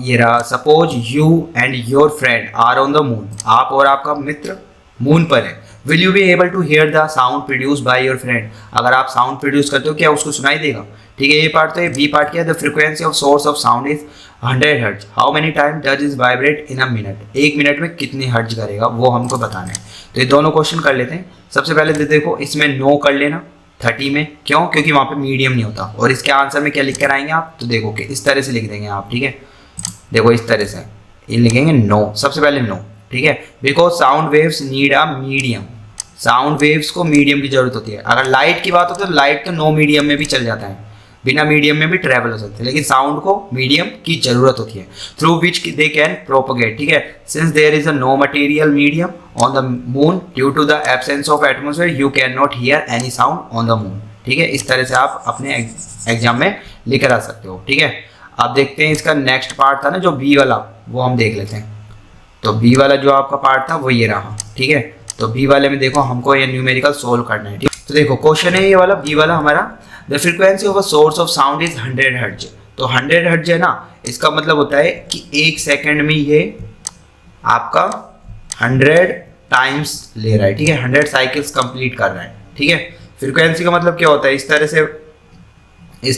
S1: ये रहा, suppose you and your friend are on the moon, आप और आपका मित्र मून पर है, will you be able to hear the sound produce by your friend, अगर आप साउंड प्रोड्यूस करते हो क्या उसको सुनाई देगा, ठीक है। ये पार्ट तो है, बी पार्ट क्या है, the frequency of source of sound is 100 hertz, how many time does is vibrate in a minute, एक मिनट में कितनी हर्ट्ज करेगा वो हमको बताना है। तो ये दोनों क्वेश्चन कर लेते हैं। सबसे पहले देखो इसमें नो कर लेना 30 में, क्यों, क्योंकि वहाँ पे मीडियम नहीं होता। और इसके आंसर में क्या लिख कर आएंगे आप, तो देखो कि इस तरह से लिख देंगे आप, ठीक है। देखो इस तरह से ये लिखेंगे नो, सबसे पहले नो, ठीक है, because sound waves need a medium, sound waves को मीडियम की जरूरत होती है। अगर लाइट की बात हो तो लाइट तो नो मीडियम में भी चल जाता है, बिना मीडियम में भी ट्रेवल हो सकते हैं, लेकिन साउंड को मीडियम की जरूरत होती है through which they can propagate, ठीक है। Since there is a no material medium on the moon due to the absence of atmosphere you can not hear any sound on the moon, ठीक है। इस तरह से आप अपने एग्जाम में लेकर आ सकते हो, ठीक है। अब देखते हैं इसका नेक्स्ट पार्ट था ना जो बी वाला, वो हम देख लेते हैं। तो बी वाला जो आपका पार्ट था वो ये रहा, ठीक है। तो बी वाले में देखो हमको ये न्यूमेरिकल सोल्व करना है, ठीक। तो देखो क्वेश्चन है ये वाला बी वाला हमारा, the frequency of a source of sound is 100 hertz, तो 100 हर्ट्ज है ना, इसका मतलब होता है कि एक सेकंड में ये आपका 100 टाइम्स ले रहा है, ठीक है, 100 साइकिल्स कंप्लीट कर रहा है, ठीक है। फ्रीक्वेंसी का मतलब क्या होता है, इस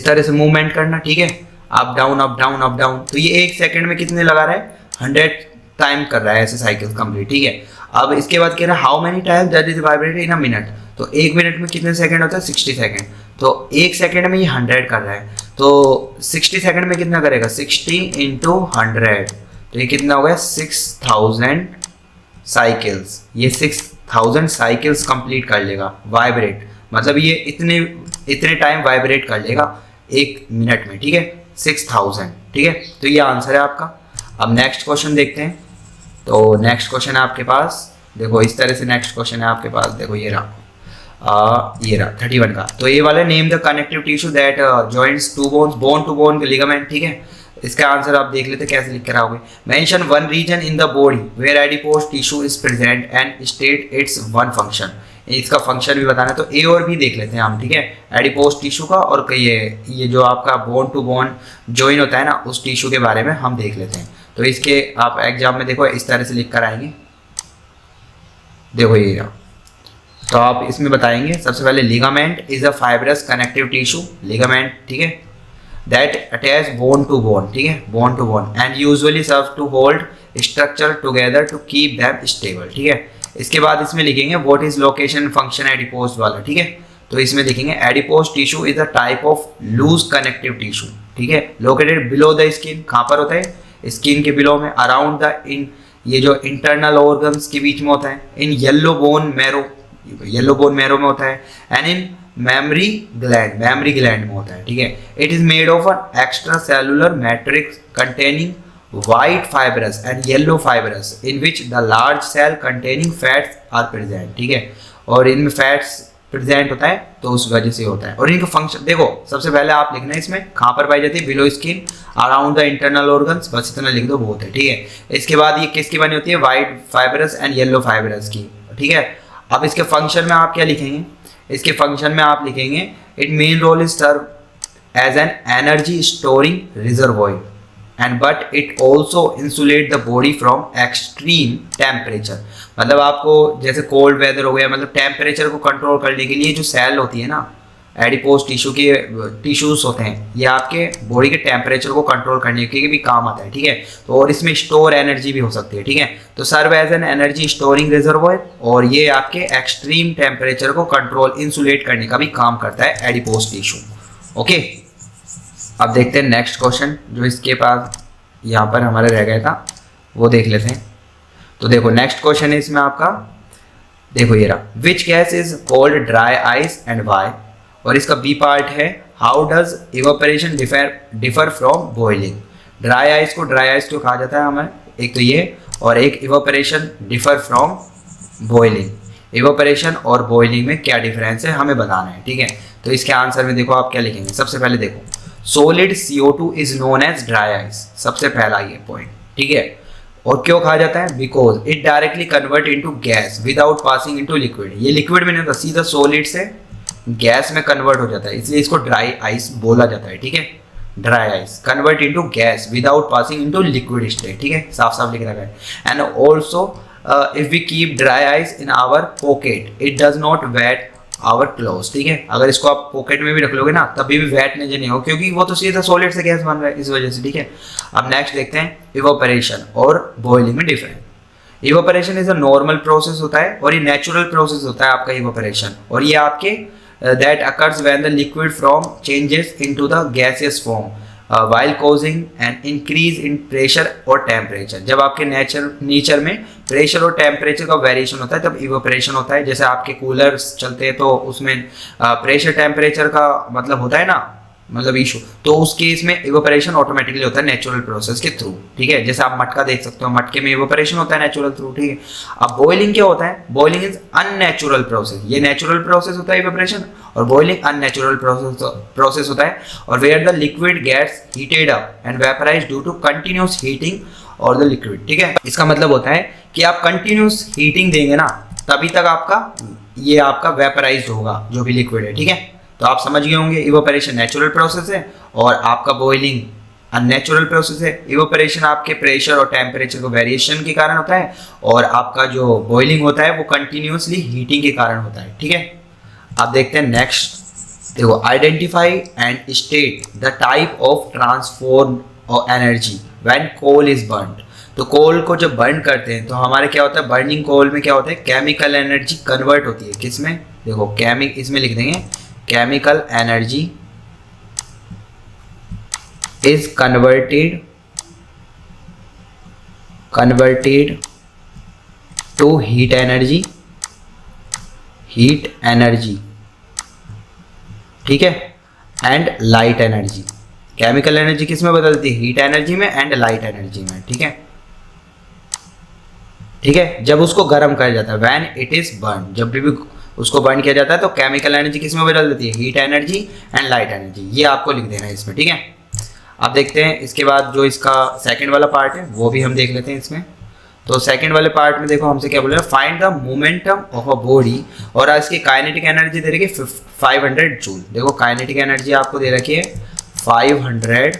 S1: तरह से मूवमेंट करना, ठीक है, up down up down up down. तो ये एक सेकंड में कितने लगा रहा है, 100 टाइम कर रहा है ऐसे साइकिल्स कंप्लीट, ठीक है। अब इसके बाद कह रहा है how many time that is vibrate in a minute, तो एक मिनट में कितने सेकंड होता है, 60 सेकंड, तो एक सेकंड में ये 100 कर रहा है, तो 60 सेकंड में कितना करेगा, 60 इंटू 100, तो ये कितना हो गया 6000 साइकिल्स, ये 6000 साइकिल्स कंप्लीट कर लेगा वाइब्रेट, मतलब ये इतने टाइम वाइब्रेट कर लेगा एक मिनट में, ठीक है, 6000, ठीक है। तो ये आंसर है आपका। अब नेक्स्ट क्वेश्चन देखते हैं। तो नेक्स्ट क्वेश्चन है आपके पास, देखो इस तरह से नेक्स्ट क्वेश्चन है आपके पास, देखो ये रहा 31 का। तो ये वाला name the connective tissue that joints two bones, bone to bone ligament, ठीक है। इसका आंसर आप देख लेते कैसे लिख कर आओगे। Mention one reason in the body where adipose tissue is present and state its one function, इसका फंक्शन भी बताना है। तो ए और बी देख लेते हैं हम, ठीक है, एडिपोज टिश्यू का और ये जो आपका बोन टू बोन जॉइन होता है ना उस टिश्यू के बारे में हम देख लेते हैं। तो इसके आप एग्जाम में देखो इस तरह से लिख कर आएंगे, देखो ये, तो आप इसमें बताएंगे सबसे पहले ligament is a fibrous connective tissue, ligament, ठीक है, that attach bone to bone, ठीक है, bone to bone and usually serve to hold structure together to keep them stable, ठीक है। इसके बाद इसमें लिखेंगे what is location function adipose वाला, ठीक है। तो इसमें देखेंगे adipose tissue is a type of loose connective tissue, ठीक है, लोकेटेड बिलो द स्किन, कहाँ पर होता है, स्किन के बिलो में, अराउंड द इन, ये जो इंटरनल ऑर्गन्स के बीच में होता है, इन येलो बोन मैरो में होता है, एंड इन मेमरी ग्लैंड में होता है, ठीक है। It is made of an extra cellular matrix containing white fibrous and yellow fibrous in which the large cell containing fats are present, ठीक है, और इनमें फैट्स प्रेजेंट होता है तो उस वजह से होता है। और इनका फंक्शन देखो, सबसे पहले आप लिखना है इसमें कहाँ पर पाई जाती है, below skin, around the internal organs, बस इतना लिख दो बहुत है, ठीक है। इसके बाद ये किसकी बनी होती है, white fibrous and yellow fibrous की, ठीक है। अब इसके फंक्शन में आप क्या लिखेंगे, इसके फंक्शन में आप लिखेंगे it main role is serve as an energy storing reservoir and but it also insulate the body from extreme temperature. मतलब आपको जैसे कोल्ड वेदर हो गया, मतलब टेम्परेचर को कंट्रोल करने के लिए जो सेल होती है ना, एडिपोज टिश्यू के टिश्यूज होते हैं, ये आपके बॉडी के टेम्परेचर को कंट्रोल करने के लिए भी काम आता है, ठीक है। तो और इसमें स्टोर एनर्जी भी हो सकती है, ठीक है। तो serve as an energy storing reservoir, और ये आपके एक्सट्रीम टेम्परेचर को कंट्रोल इंसुलेट करने का भी काम करता है एडिपोज टिश्यू, ओके। अब देखते हैं नेक्स्ट क्वेश्चन जो इसके पास यहाँ पर हमारे रह गया था, वो देख लेते हैं। तो देखो नेक्स्ट क्वेश्चन है इसमें आपका, देखो ये रहा, which gas is called dry ice and why, और इसका बी पार्ट है how does evaporation differ from boiling. Dry ice को ड्राई आइस क्यों कहा जाता है हमें, एक तो ये, और एक evaporation differ from boiling. Evaporation और बॉइलिंग में क्या डिफरेंस है हमें बताना है, ठीक है। तो इसके आंसर में देखो आप क्या लिखेंगे, सबसे पहले देखो solid CO2 is known as dry ice, सबसे पहला ये पॉइंट, ठीक है। और क्यों कहा जाता है, because it directly convert into gas without passing into liquid. ये लिक्विड में नहीं होता, सीधा सॉलिड से गैस में कन्वर्ट हो जाता है, इसलिए इसको ड्राई आइस बोला जाता है, ठीक है। Dry ice convert into gas without passing into liquid state, ठीक है, साफ साफ लिख रखा है। And also if we keep dry ice in our pocket it does not wet our clothes, ठीक है। अगर इसको आप पॉकेट में भी रख लोगे ना तभी भी वेट नहीं हो, क्योंकि वो तो सीधा सॉलिड से गैस बन रहा है, इस वजह से, ठीक है। अब नेक्स्ट देखते हैं इवेपोरेशन और बॉइलिंग में difference. Evaporation is a normal process होता है और ये नेचुरल प्रोसेस होता है आपका इवेपोरेशन, और ये आपके that occurs when the liquid form changes into the gaseous form while causing an increase in pressure और temperature। जब आपके नेचर में प्रेशर और टेम्परेचर का वेरिएशन होता है तब इवेपोरेशन होता है। जैसे आपके कूलर्स चलते हैं तो उसमें प्रेशर टेम्परेचर का मतलब होता है ना, मतलब इशू, तो उस केस में इवेपोरेशन ऑटोमेटिकली होता है नेचुरल प्रोसेस के थ्रू, ठीक है। जैसे आप मटका देख सकते हो, मटके में इवेपोरेशन होता है नेचुरल थ्रू, ठीक है। अब बॉइलिंग क्या होता है, बॉइलिंग इज अननेचुरल प्रोसेस। ये नेचुरल प्रोसेस होता है इवेपोरेशन, और बॉइलिंग अननेचुरल प्रोसेस होता है, और where the liquid gets heated up and vaporised due to continuous heating और द लिक्विड, ठीक है। इसका मतलब होता है कि आप कंटिन्यूअस हीटिंग देंगे ना तभी तक आपका ये आपका वेपराइज्ड होगा जो भी लिक्विड है, ठीक है। तो आप समझ गए होंगे इवेपोरेशन नेचुरल प्रोसेस है और आपका बॉइलिंग अननेचुरल प्रोसेस है। इवेपोरेशन आपके प्रेशर और टेम्परेचर को वेरिएशन के कारण होता है, और आपका जो बॉइलिंग होता है वो कंटिन्यूअसली हीटिंग के कारण होता है, ठीक है। अब देखते हैं नेक्स्ट, देखो identify and state the type of transform energy when coal is burned. तो कोल को जब बर्न करते हैं तो हमारे क्या होता है, बर्निंग कोल में क्या होता है, केमिकल एनर्जी कन्वर्ट होती है किसमें, देखो इसमें लिख देंगे chemical energy is converted to heat energy, ठीक है, and light energy. Chemical energy किस में बदलती है, हीट एनर्जी में एंड लाइट एनर्जी में, ठीक है, ठीक है। जब उसको गर्म किया जाता है व्हेन इट इज बर्न, जब भी उसको बर्न किया जाता है तो केमिकल एनर्जी किस में बदल देती है, heat energy and light energy. ये आपको लिख देना है इसमें, ठीक है। अब देखते हैं इसके बाद जो इसका सेकंड वाला पार्ट है वो भी हम देख लेते हैं इसमें। तो सेकंड वाले पार्ट में देखो हमसे क्या बोल रहे हैं, find the momentum of a body, और इसकी काइनेटिक एनर्जी दे रखी है 500 जूल। देखो काइनेटिक एनर्जी आपको दे रखी है 500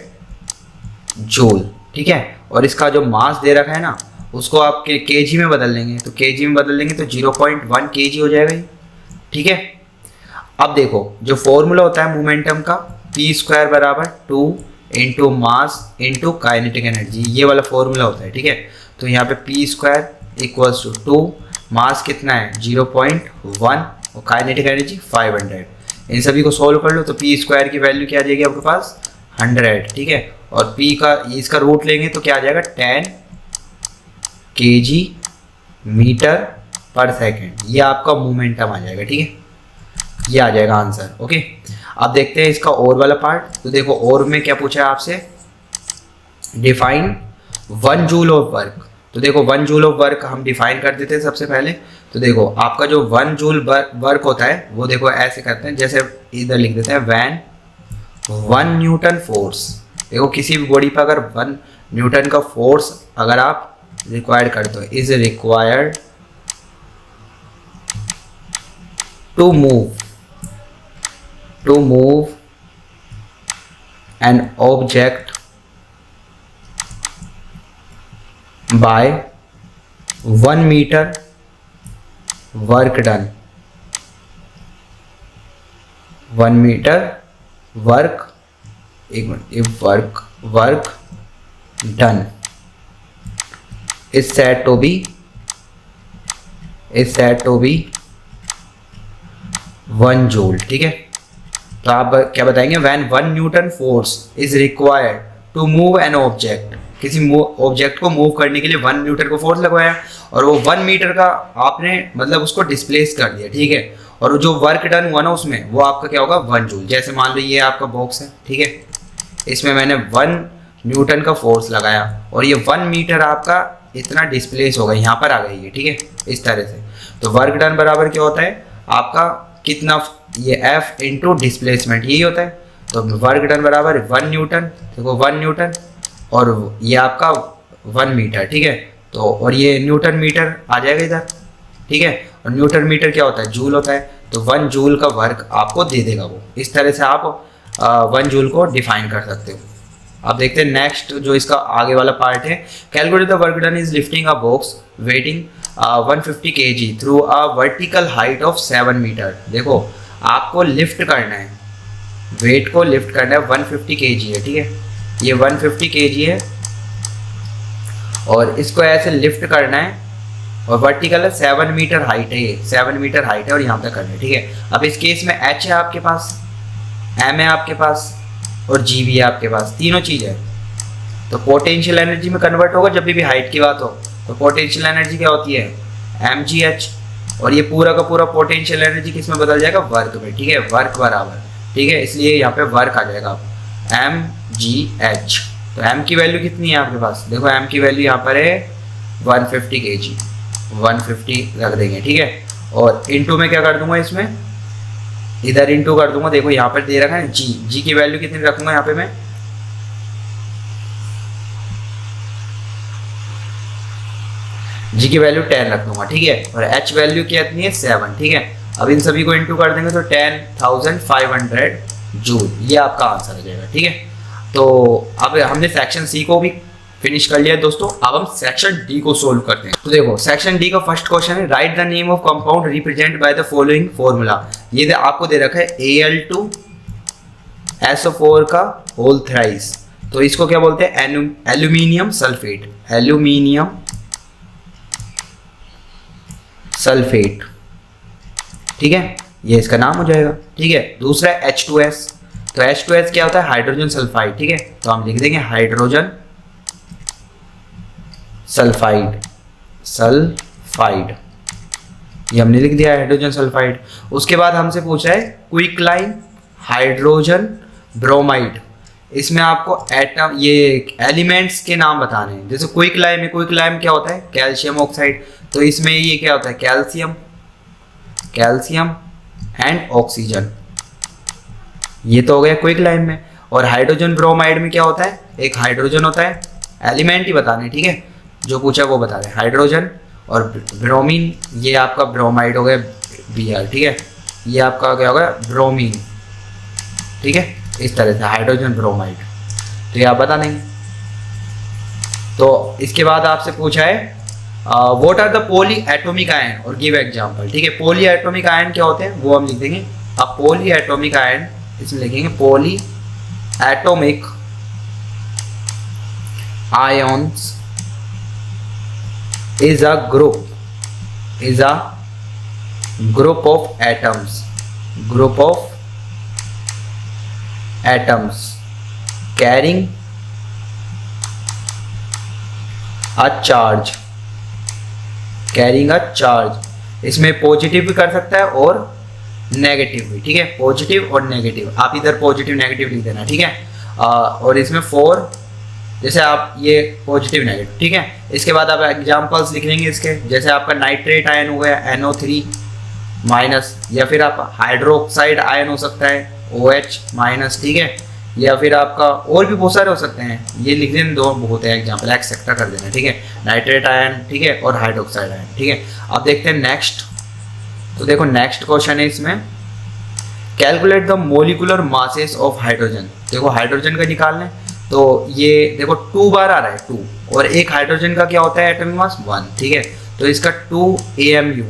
S1: जूल, ठीक है। और इसका जो मास दे रखा है ना उसको आप केजी में बदल लेंगे, तो केजी में बदल लेंगे तो 0.1 kg हो जाएगा, ठीक है। अब देखो जो फॉर्मूला होता है मोमेंटम का, p² बराबर 2 into mass into kinetic energy, ये वाला फॉर्मूला होता है, ठीक है। तो यहाँ पे p² इक्वल्स टू 2, मास कितना है 0.1 और काइनेटिक एनर्जी 500। इन सभी को सोल्व कर लो तो पी स्क्वायर की वैल्यू क्या आ जाएगी आपके पास 100, ठीक है। और पी का इसका रूट लेंगे तो क्या आ जाएगा 10 kg मीटर पर सेकेंड, ये आपका मोमेंटम आ जाएगा, ठीक है। ये आ जाएगा आंसर, ओके। अब देखते हैं इसका और वाला पार्ट। तो देखो और में क्या पूछा है आपसे, डिफाइन 1 जूल ऑफ वर्क। तो देखो 1 जूल ऑफ वर्क हम डिफाइन कर देते हैं सबसे पहले। तो देखो आपका जो 1 जूल वर्क होता है वो देखो ऐसे करते हैं, जैसे इधर लिख देते हैं व्हेन 1 न्यूटन फोर्स। देखो किसी भी बॉडी पर अगर 1 न्यूटन का फोर्स अगर आप रिक्वायर्ड करते हो, is required to move an object by 1 metre work done, 1 metre work, एक minute, if work done is said to be 1 joule, ठीक है। तो आप क्या बताएंगे, when 1 newton force is required to move an object, किसी ऑब्जेक्ट को मूव करने के लिए 1 न्यूटन को फोर्स लगवाया और वो 1 मीटर का आपने मतलब उसको डिस्प्लेस कर दिया, ठीक है। और जो वर्क डन हुआ ना उसमें वो आपका क्या होगा 1 जूल। जैसे मान लो ये आपका बॉक्स है, ठीक है, इसमें मैंने 1 न्यूटन का फोर्स लगाया और ये 1 मीटर आपका इतना डिस्प्लेस होगा, यहाँ पर आ गई है, ठीक है, इस तरह से। तो वर्क डन बराबर क्या होता है आपका कितना, ये F इंटू डिस्प्लेसमेंट, यही होता है। तो वर्क डन बराबर 1 न्यूटन, देखो 1 न्यूटन और ये आपका 1 मीटर, ठीक है। तो और ये न्यूटन मीटर आ जाएगा इधर, ठीक है। और न्यूटन मीटर क्या होता है, जूल होता है। तो 1 जूल का वर्क आपको दे देगा वो। इस तरह से आप 1 जूल को डिफाइन कर सकते हो। अब देखते हैं नेक्स्ट जो इसका आगे वाला पार्ट है, calculate the work done is lifting a box weighing 150 kg through a vertical height of 7 metre. देखो आपको लिफ्ट करना है, वेट को लिफ्ट करना है, 150 kg है, ठीक है, ये 150 kg है और इसको ऐसे लिफ्ट करना है और वर्टिकल है, 7 मीटर हाइट है, ये 7 मीटर हाइट है और यहाँ पे करना है, ठीक है। अब इस केस में H है आपके पास, M है आपके पास और G भी है आपके पास, तीनों चीज़ है। तो पोटेंशियल एनर्जी में कन्वर्ट होगा जब भी हाइट की बात हो। तो पोटेंशियल एनर्जी क्या होती है mgh, और ये पूरा का पूरा पोटेंशियल एनर्जी किस में बदल जाएगा, वर्क में, ठीक है, वर्क बराबर, ठीक है, इसलिए यहाँ पे वर्क आ जाएगा mgh। तो m की वैल्यू कितनी है आपके पास, देखो m की वैल्यू यहाँ पर है 150 kg, 150 रख देंगे, ठीक है। और इंटू में क्या कर दूंगा, इसमें इधर इंटू कर दूंगा, देखो यहाँ पर दे रखा है g की वैल्यू कितनी रखूंगा यहाँ पे मैं, g की वैल्यू 10 रख दूंगा, ठीक है। और h वैल्यू कितनी है 7, ठीक है। अब इन सभी को इंटू कर देंगे तो 10,500 जूल, ये आपका आंसर हो जाएगा, ठीक है। तो अब हमने सेक्शन सी को भी फिनिश कर लिया दोस्तों। अब हम सेक्शन डी को सोल्व करते हैं। तो देखो सेक्शन डी का फर्स्ट क्वेश्चन है, right the name of compound represent by the following formula. ये आपको दे रखा है Al2SO4 का होल थ्राइस। तो इसको क्या बोलते हैं, एल्यूमिनियम सल्फेट, एल्यूमिनियम सल्फेट, ठीक है, ये इसका नाम हो जाएगा, ठीक है। दूसरा है H2S। तो H2S क्या होता है, हाइड्रोजन सल्फाइड, ठीक है। तो हम लिख देंगे हाइड्रोजन सल्फाइड, सल्फाइड, ये हमने लिख दिया हाइड्रोजन सल्फाइड। उसके बाद हमसे पूछा है क्विकलाइन हाइड्रोजन ब्रोमाइड। इसमें आपको एटम, ये एलिमेंट्स के नाम बताने हैं। जैसे क्विकलाइन में, क्विकलाइन क्या होता है, कैल्शियम ऑक्साइड। तो इसमें ये क्या होता है, कैल्शियम, कैल्शियम एंड ऑक्सीजन, ये तो हो गया क्विकलाइन में। और हाइड्रोजन ब्रोमाइड में क्या होता है, एक हाइड्रोजन होता है, एलिमेंट ही बताने, ठीक है, जो पूछा वो बता रहे, हाइड्रोजन। और ब्रोमीन, ये आपका ब्रोमाइड हो गया Br, ठीक है, ये आपका क्या होगा ब्रोमीन, ठीक है, इस तरह से हाइड्रोजन ब्रोमाइड। तो ये आप बता देंगे। तो इसके बाद आपसे पूछा है what are the polyatomic ion और गिव एग्जांपल, ठीक है। पॉली एटॉमिक आयन क्या होते हैं वो हम लिख देंगे। अब पॉली एटॉमिक आयन इसमें लिखेंगे, poly atomic ions is a group of atoms, group of atoms carrying a charge, carrying a charge। इसमें पॉजिटिव भी कर सकता है और नेगेटिव भी, ठीक है, पॉजिटिव और नेगेटिव, आप इधर पॉजिटिव नेगेटिव लिख देना, ठीक है। और इसमें 4, जैसे आप ये पॉजिटिव नेगेटिव, ठीक है। इसके बाद आप एग्जांपल्स लिख लेंगे इसके, जैसे आपका नाइट्रेट आयन हो गया NO3 माइनस, या फिर आप हाइड्रोक्साइड आयन हो सकता है OH माइनस, ठीक है, या फिर आपका और भी बहुत सारे हो सकते हैं, ये लिख देना, दो बहुत है एग्जाम्पल, एक्सेट्रा कर देना, ठीक है, नाइट्रेट आयन, ठीक है, और हाइड्रोक्साइड आयन, ठीक है। अब देखते हैं नेक्स्ट। तो देखो नेक्स्ट क्वेश्चन है इसमें, calculate the molecular masses of hydrogen. देखो हाइड्रोजन का निकालना है, तो ये देखो 2 बार आ रहा है 2, और एक हाइड्रोजन का क्या होता है एटॉमिक मास 1, ठीक है, तो इसका 2 AMU,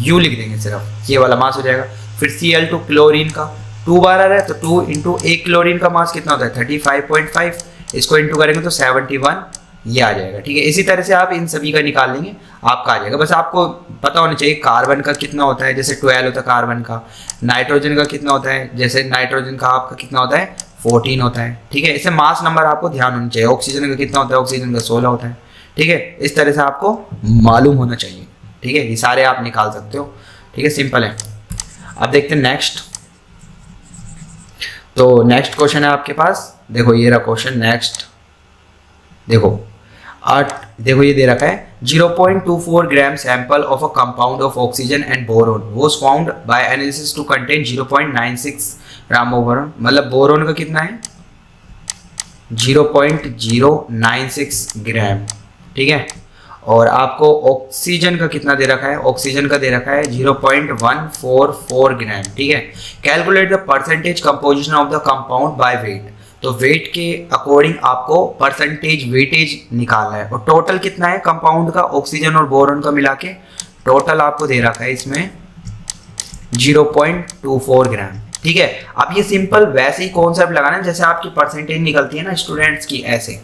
S1: U लिख देंगे सिर्फ, ये वाला मास हो जाएगा। फिर Cl2 क्लोरीन का 2 बार आ रहा है, तो 2 इंटू एक क्लोरीन का मास कितना होता है 35.5, इसको इंटू करेंगे तो 71 ये आ जाएगा, ठीक है। इसी तरह से आप इन सभी का निकाल लेंगे, आपका आ जाएगा। बस आपको पता होना चाहिए कार्बन का कितना होता है, जैसे 12 होता है कार्बन का, नाइट्रोजन का कितना होता है, जैसे नाइट्रोजन का आपका कितना होता है 14 होता है, ठीक है। इससे मास नंबर आपको ध्यान होना चाहिए। ऑक्सीजन का कितना होता है, ऑक्सीजन का 16 होता है, ठीक है। इस तरह से आपको मालूम होना चाहिए, ठीक है, ये सारे आप निकाल सकते हो, ठीक है, सिंपल है। अब देखते हैं नेक्स्ट। तो नेक्स्ट क्वेश्चन है आपके पास, देखो ये रहा क्वेश्चन नेक्स्ट। देखो ये दे रखा है 0.24 gram sample of a compound of oxygen and boron was found by analysis to contain 0.96 gram of boron. मतलब बोरोन का कितना है 0.096 ग्राम, ठीक है। और आपको ऑक्सीजन का कितना दे रखा है, ऑक्सीजन का दे रखा है 0.144 ग्राम, ठीक है। Calculate the percentage composition of the compound by weight. तो वेट के अकॉर्डिंग आपको परसेंटेज वेटेज निकालना है। और टोटल कितना है कंपाउंड का, ऑक्सीजन और बोरोन का मिला के टोटल आपको दे रखा है इसमें 0.24 ग्राम, ठीक है। अब ये सिंपल वैसे ही कॉन्सेप्ट लगाना है जैसे आपकी परसेंटेज निकलती है ना स्टूडेंट्स की, ऐसे,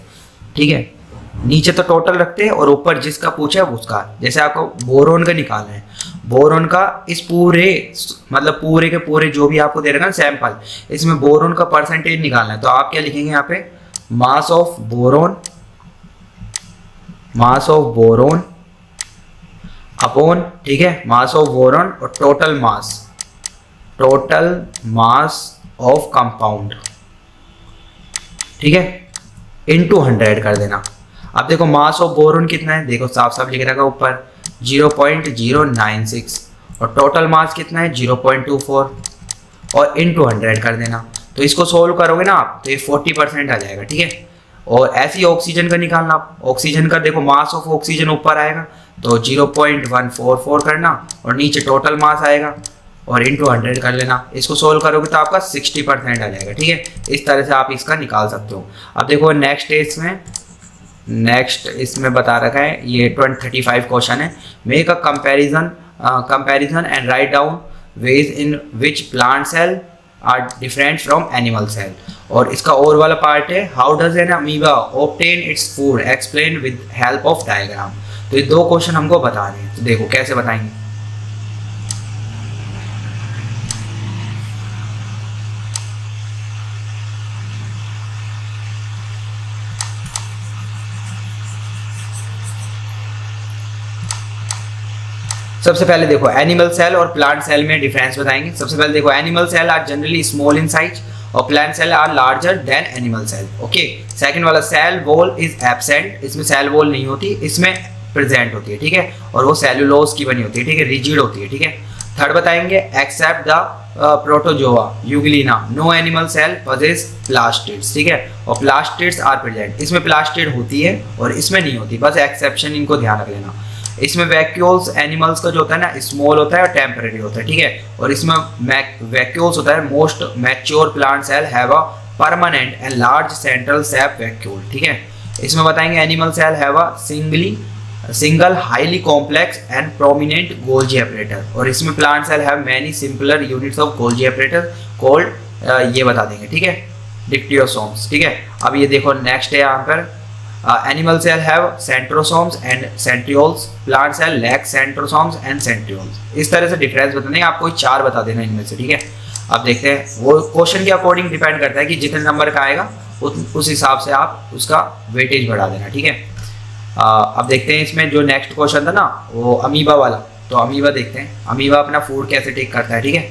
S1: ठीक है। नीचे तो टोटल रखते हैं और ऊपर जिसका पूछा है उसका। जैसे आपको बोरोन का निकालना है, बोरोन का इस पूरे मतलब पूरे के पूरे जो भी आपको दे रखा है सैंपल, इसमें बोरोन का परसेंटेज निकालना है। तो आप क्या लिखेंगे यहाँ पे, मास ऑफ बोरोन अपॉन, ठीक है, मास ऑफ बोरोन और टोटल मास ऑफ कंपाउंड, ठीक है, इनटू 100 कर देना। अब देखो मास ऑफ बोरोन कितना है, देखो साफ साफ लिख रखा है ऊपर 0.096 और टोटल मास कितना है 0.24 और इनटू 100 कर देना। तो इसको सोल्व करोगे ना आप तो ये 40% आ जाएगा, ठीक है। और ऐसे ही ऑक्सीजन का निकालना आप, ऑक्सीजन का देखो मास ऑफ ऑक्सीजन ऊपर आएगा तो 0.144 करना और नीचे टोटल मास आएगा और इनटू 100 कर लेना। इसको सोल्व करोगे तो आपका 60% आ जाएगा, ठीक है। इस तरह से आप इसका निकाल सकते हो। अब देखो नेक्स्ट इसमें बता रखा है, ये 35 क्वेश्चन है। Make a comparison and write down ways in which plant cell are different from animal cell. और इसका और वाला पार्ट है, how does an amoeba obtain its food, explain with help of diagram. तो ये 2 क्वेश्चन हमको बता रहे हैं, तो देखो कैसे बताएंगे। सबसे पहले देखो एनिमल सेल और प्लांट सेल में डिफरेंस बताएंगे। सबसे पहले देखो animal cell are generally small in size और plant cell are larger than animal cell, okay. Second वाला सेल वॉल इज एब्सेंट, इसमें सेल वॉल नहीं होती, इसमें प्रेजेंट होती है, ठीक है। और वो सेलुलोज की बनी होती है, ठीक है, रिजिड होती है, ठीक है। थर्ड बताएंगे except the protozoa Euglena no animal cell possess plastids, ठीक है। और प्लास्टिड्स आर प्रेजेंट, इसमें प्लास्टिड होती है और इसमें नहीं होती, बस एक्सेप्शन इनको ध्यान रख लेना। इसमें वैक्यूल्स एनिमल्स का जो होता है ना स्मॉल होता है और टेम्परेरी होता है, ठीक है। और इसमें वैक्यूल्स होता है most mature plant cell have a permanent and large central sap vacuole, ठीक है। इसमें बताएंगे animal cell have a single highly complex and prominent Golgi apparatus. और इसमें plant cell have many simpler units of Golgi apparatus called, ये बता देंगे, ठीक है, डिक्टियोसोम्स, ठीक है। अब ये देखो नेक्स्ट है यहाँ पर animal cell have centrosomes and centrioles, plant cell lack centrosomes and centrioles। इस तरह से डिफरेंस बताने आपको 4 बता देना इनमें से, ठीक है। अब देखते हैं, वो क्वेश्चन के अकॉर्डिंग डिपेंड करता है कि जितने नंबर का आएगा उस हिसाब से आप उसका वेटेज बढ़ा देना, ठीक है। अब देखते हैं इसमें जो नेक्स्ट क्वेश्चन था ना वो अमीबा वाला, तो अमीबा देखते हैं अमीबा अपना फूड कैसे टेक करता है, ठीक है।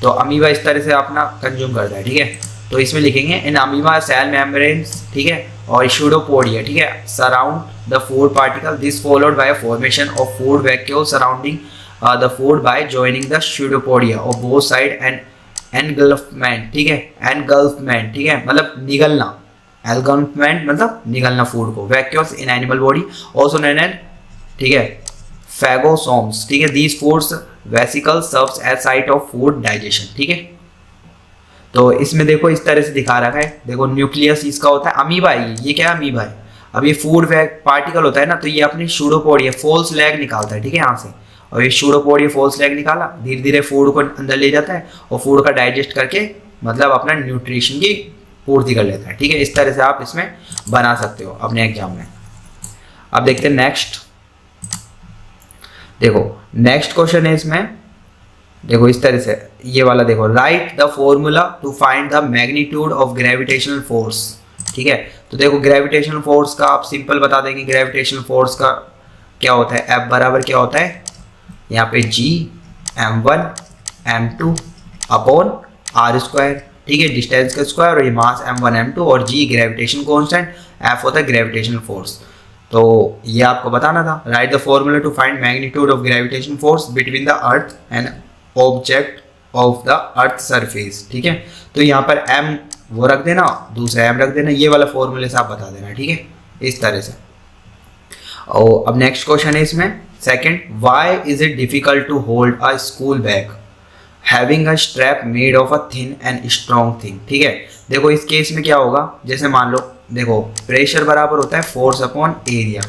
S1: तो अमीबा इस तरह से अपना कंज्यूम करता है, ठीक है। तो इसमें लिखेंगे इन अमीबा सेल मेम्ब्रेन्स, ठीक है, और स्यूडोपोडिया, ठीक है, surround the food particle, this followed by formation of food vacuole surrounding the food by joining the pseudopodia of both side and engulfment, ठीक है, एनगल्फमेंट, ठीक है, मतलब निगलना, एनगल्फमेंट मतलब निगलना फूड को, vacuoles in animal body also known as, ठीक है, फैगोसोम्स, ठीक है, these foods vesicle serves as site of food digestion, ठीक है। तो इसमें देखो इस तरह से दिखा रखा है, देखो न्यूक्लियस इसका होता है, अमीबा है ये क्या है, अमीबा है। अब ये फूड पार्टिकल होता है ना, तो ये अपनी स्यूडोपोडिया फॉल्स लैग निकालता है, ठीक है, यहाँ से, और ये स्यूडोपोडिया फॉल्स लैग निकाला, धीरे धीरे फूड को अंदर ले जाता है और फूड का डाइजेस्ट करके मतलब अपना न्यूट्रिशन की पूर्ति कर लेता है, ठीक है। इस तरह से आप इसमें बना सकते हो अपने एग्जाम में। अब देखते हैं नेक्स्ट, देखो नेक्स्ट क्वेश्चन है इसमें, देखो इस तरह से ये वाला देखो, write the formula to find the magnitude of gravitational force, ठीक है। तो देखो ग्रेविटेशनल फोर्स का आप सिंपल बता देंगे, ग्रेविटेशनल फोर्स का क्या होता है, F बराबर क्या होता है, यहाँ पे G m1 m2 upon r square, ठीक है, डिस्टेंस का स्क्वायर, और ये मास m1 m2 और G ग्रेविटेशन कांस्टेंट, F होता है ग्रेविटेशनल फोर्स। तो ये आपको बताना था, write the formula to find magnitude of gravitation force between the earth and object of the earth surface, ठीक है। तो यहाँ पर m वो रख देना, दूसरा m रख देना, ये वाला फॉर्मूले से आप बता देना, ठीक है, इस तरह से। और अब नेक्स्ट क्वेश्चन है इसमें second, why is it difficult to hold a school bag having a strap made of a thin and strong thing, ठीक है। देखो इस केस में क्या होगा, जैसे मान लो देखो प्रेशर बराबर होता है फोर्स अपॉन एरिया,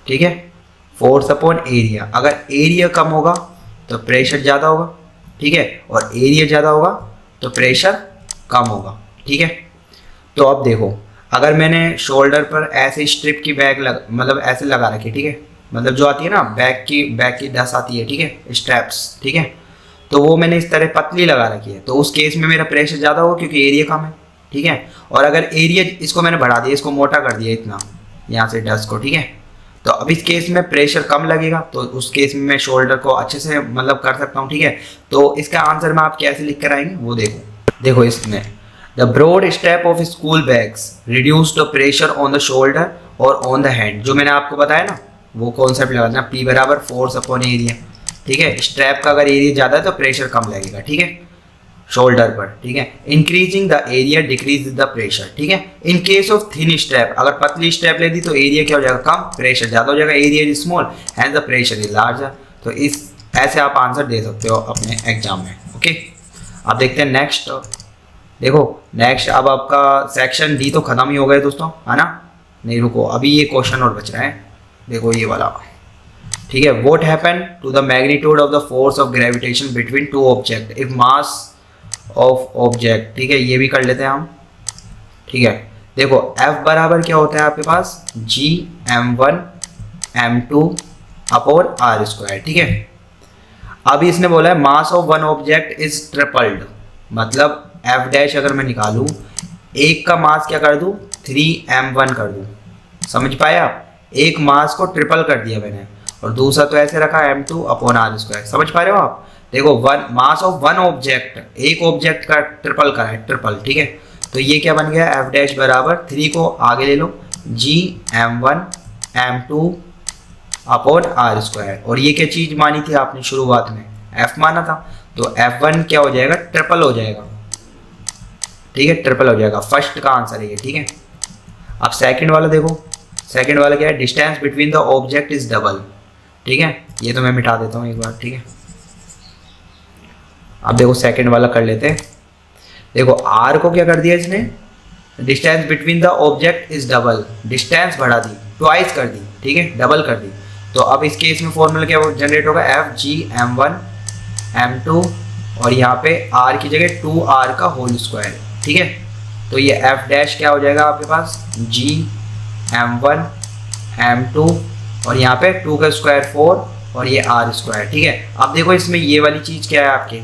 S1: ठीक है, फोर्स अपॉन एरिया, अगर एरिया कम होगा तो प्रेशर ज़्यादा होगा, ठीक है, और एरिया ज़्यादा होगा तो प्रेशर कम होगा, ठीक है। तो अब देखो अगर मैंने शोल्डर पर ऐसे स्ट्रिप की बैग मतलब ऐसे लगा रखी, ठीक है, मतलब जो आती है ना बैग की डस आती है, ठीक है, स्ट्रैप्स, ठीक है, तो वो मैंने इस तरह पतली लगा रखी है, तो उस केस में मेरा प्रेशर ज़्यादा होगा क्योंकि एरिया कम है, ठीक है। और अगर एरिया इसको मैंने बढ़ा दिया, इसको मोटा कर दिया इतना यहाँ से डस्ट को, ठीक है, तो अब इस केस में प्रेशर कम लगेगा, तो उस केस में मैं शोल्डर को अच्छे से मतलब कर सकता हूँ, ठीक है। तो इसका आंसर में आप कैसे लिख कर आएंगे वो देखो इसमें the broad step of school bags reduce the pressure on the shoulder और ऑन द हैंड, जो मैंने आपको बताया ना वो कॉन्सेप्ट लगाना, P बराबर फोर्स अपॉन एरिया, ठीक है। स्ट्रैप का अगर एरिया ज़्यादा है तो प्रेशर कम लगेगा, ठीक है, शोल्डर पर, ठीक है। Increasing the area decrease the pressure, ठीक है। In case of thin strap, अगर पतली स्ट्रैप ले दी तो एरिया क्या हो जाएगा, कम, प्रेशर ज़्यादा हो जाएगा, area is small and the pressure is larger. तो इस ऐसे आप आंसर दे सकते हो अपने एग्जाम में, ओके। अब देखते हैं नेक्स्ट, देखो नेक्स्ट अब आपका सेक्शन डी तो खत्म ही हो गया दोस्तों, है ना, नहीं रुको अभी ये क्वेश्चन और बच रहा है, देखो ये वाला, ठीक है। What happen to the magnitude of the force of gravitation between two object if mass of object, ठीक है, ये भी कर लेते हैं हम, ठीक है। देखो F बराबर क्या होता है आपके पास, G m1 m2 upon r square, ठीक है। अभी इसने बोला है mass of one object is tripled, मतलब F डैश अगर मैं निकालूं, एक का मास क्या कर दूं, 3m1 कर दूं, समझ पाए आप, एक मास को ट्रिपल कर दिया मैंने, और दूसरा तो ऐसे रखा m2 अपॉन r स्क्वायर, समझ पा रहे हो आप। देखो one mass of one object, एक ऑब्जेक्ट का ट्रिपल करा है, ट्रिपल, ठीक है। तो ये क्या बन गया, F डैश बराबर 3 को आगे ले लो, G m1 m2 upon r square, और ये क्या चीज़ मानी थी आपने शुरुआत में, F माना था, तो F1 क्या हो जाएगा, ट्रिपल हो जाएगा, ठीक है, ट्रिपल हो जाएगा, फर्स्ट का आंसर है ये, ठीक है। अब सेकंड वाला देखो, सेकंड वाला क्या है, distance between the object is double, ठीक है, ये तो मैं मिटा देता हूँ एक बार, ठीक है। अब देखो सेकंड वाला कर लेते हैं, देखो r को क्या कर दिया इसने, distance between the object is double, distance बढ़ा दी, ट्वाइस कर दी, ठीक है, डबल कर दी। तो अब इस केस में फॉर्मूला क्या जनरेट होगा, F G m1 m2 और यहाँ पे r की जगह 2r का होल स्क्वायर, ठीक है। तो ये F डैश क्या हो जाएगा आपके पास, G m1 m2 और यहाँ पे 2 का स्क्वायर 4 और ये r स्क्वायर, ठीक है। अब देखो इसमें ये वाली चीज़ क्या है आपके,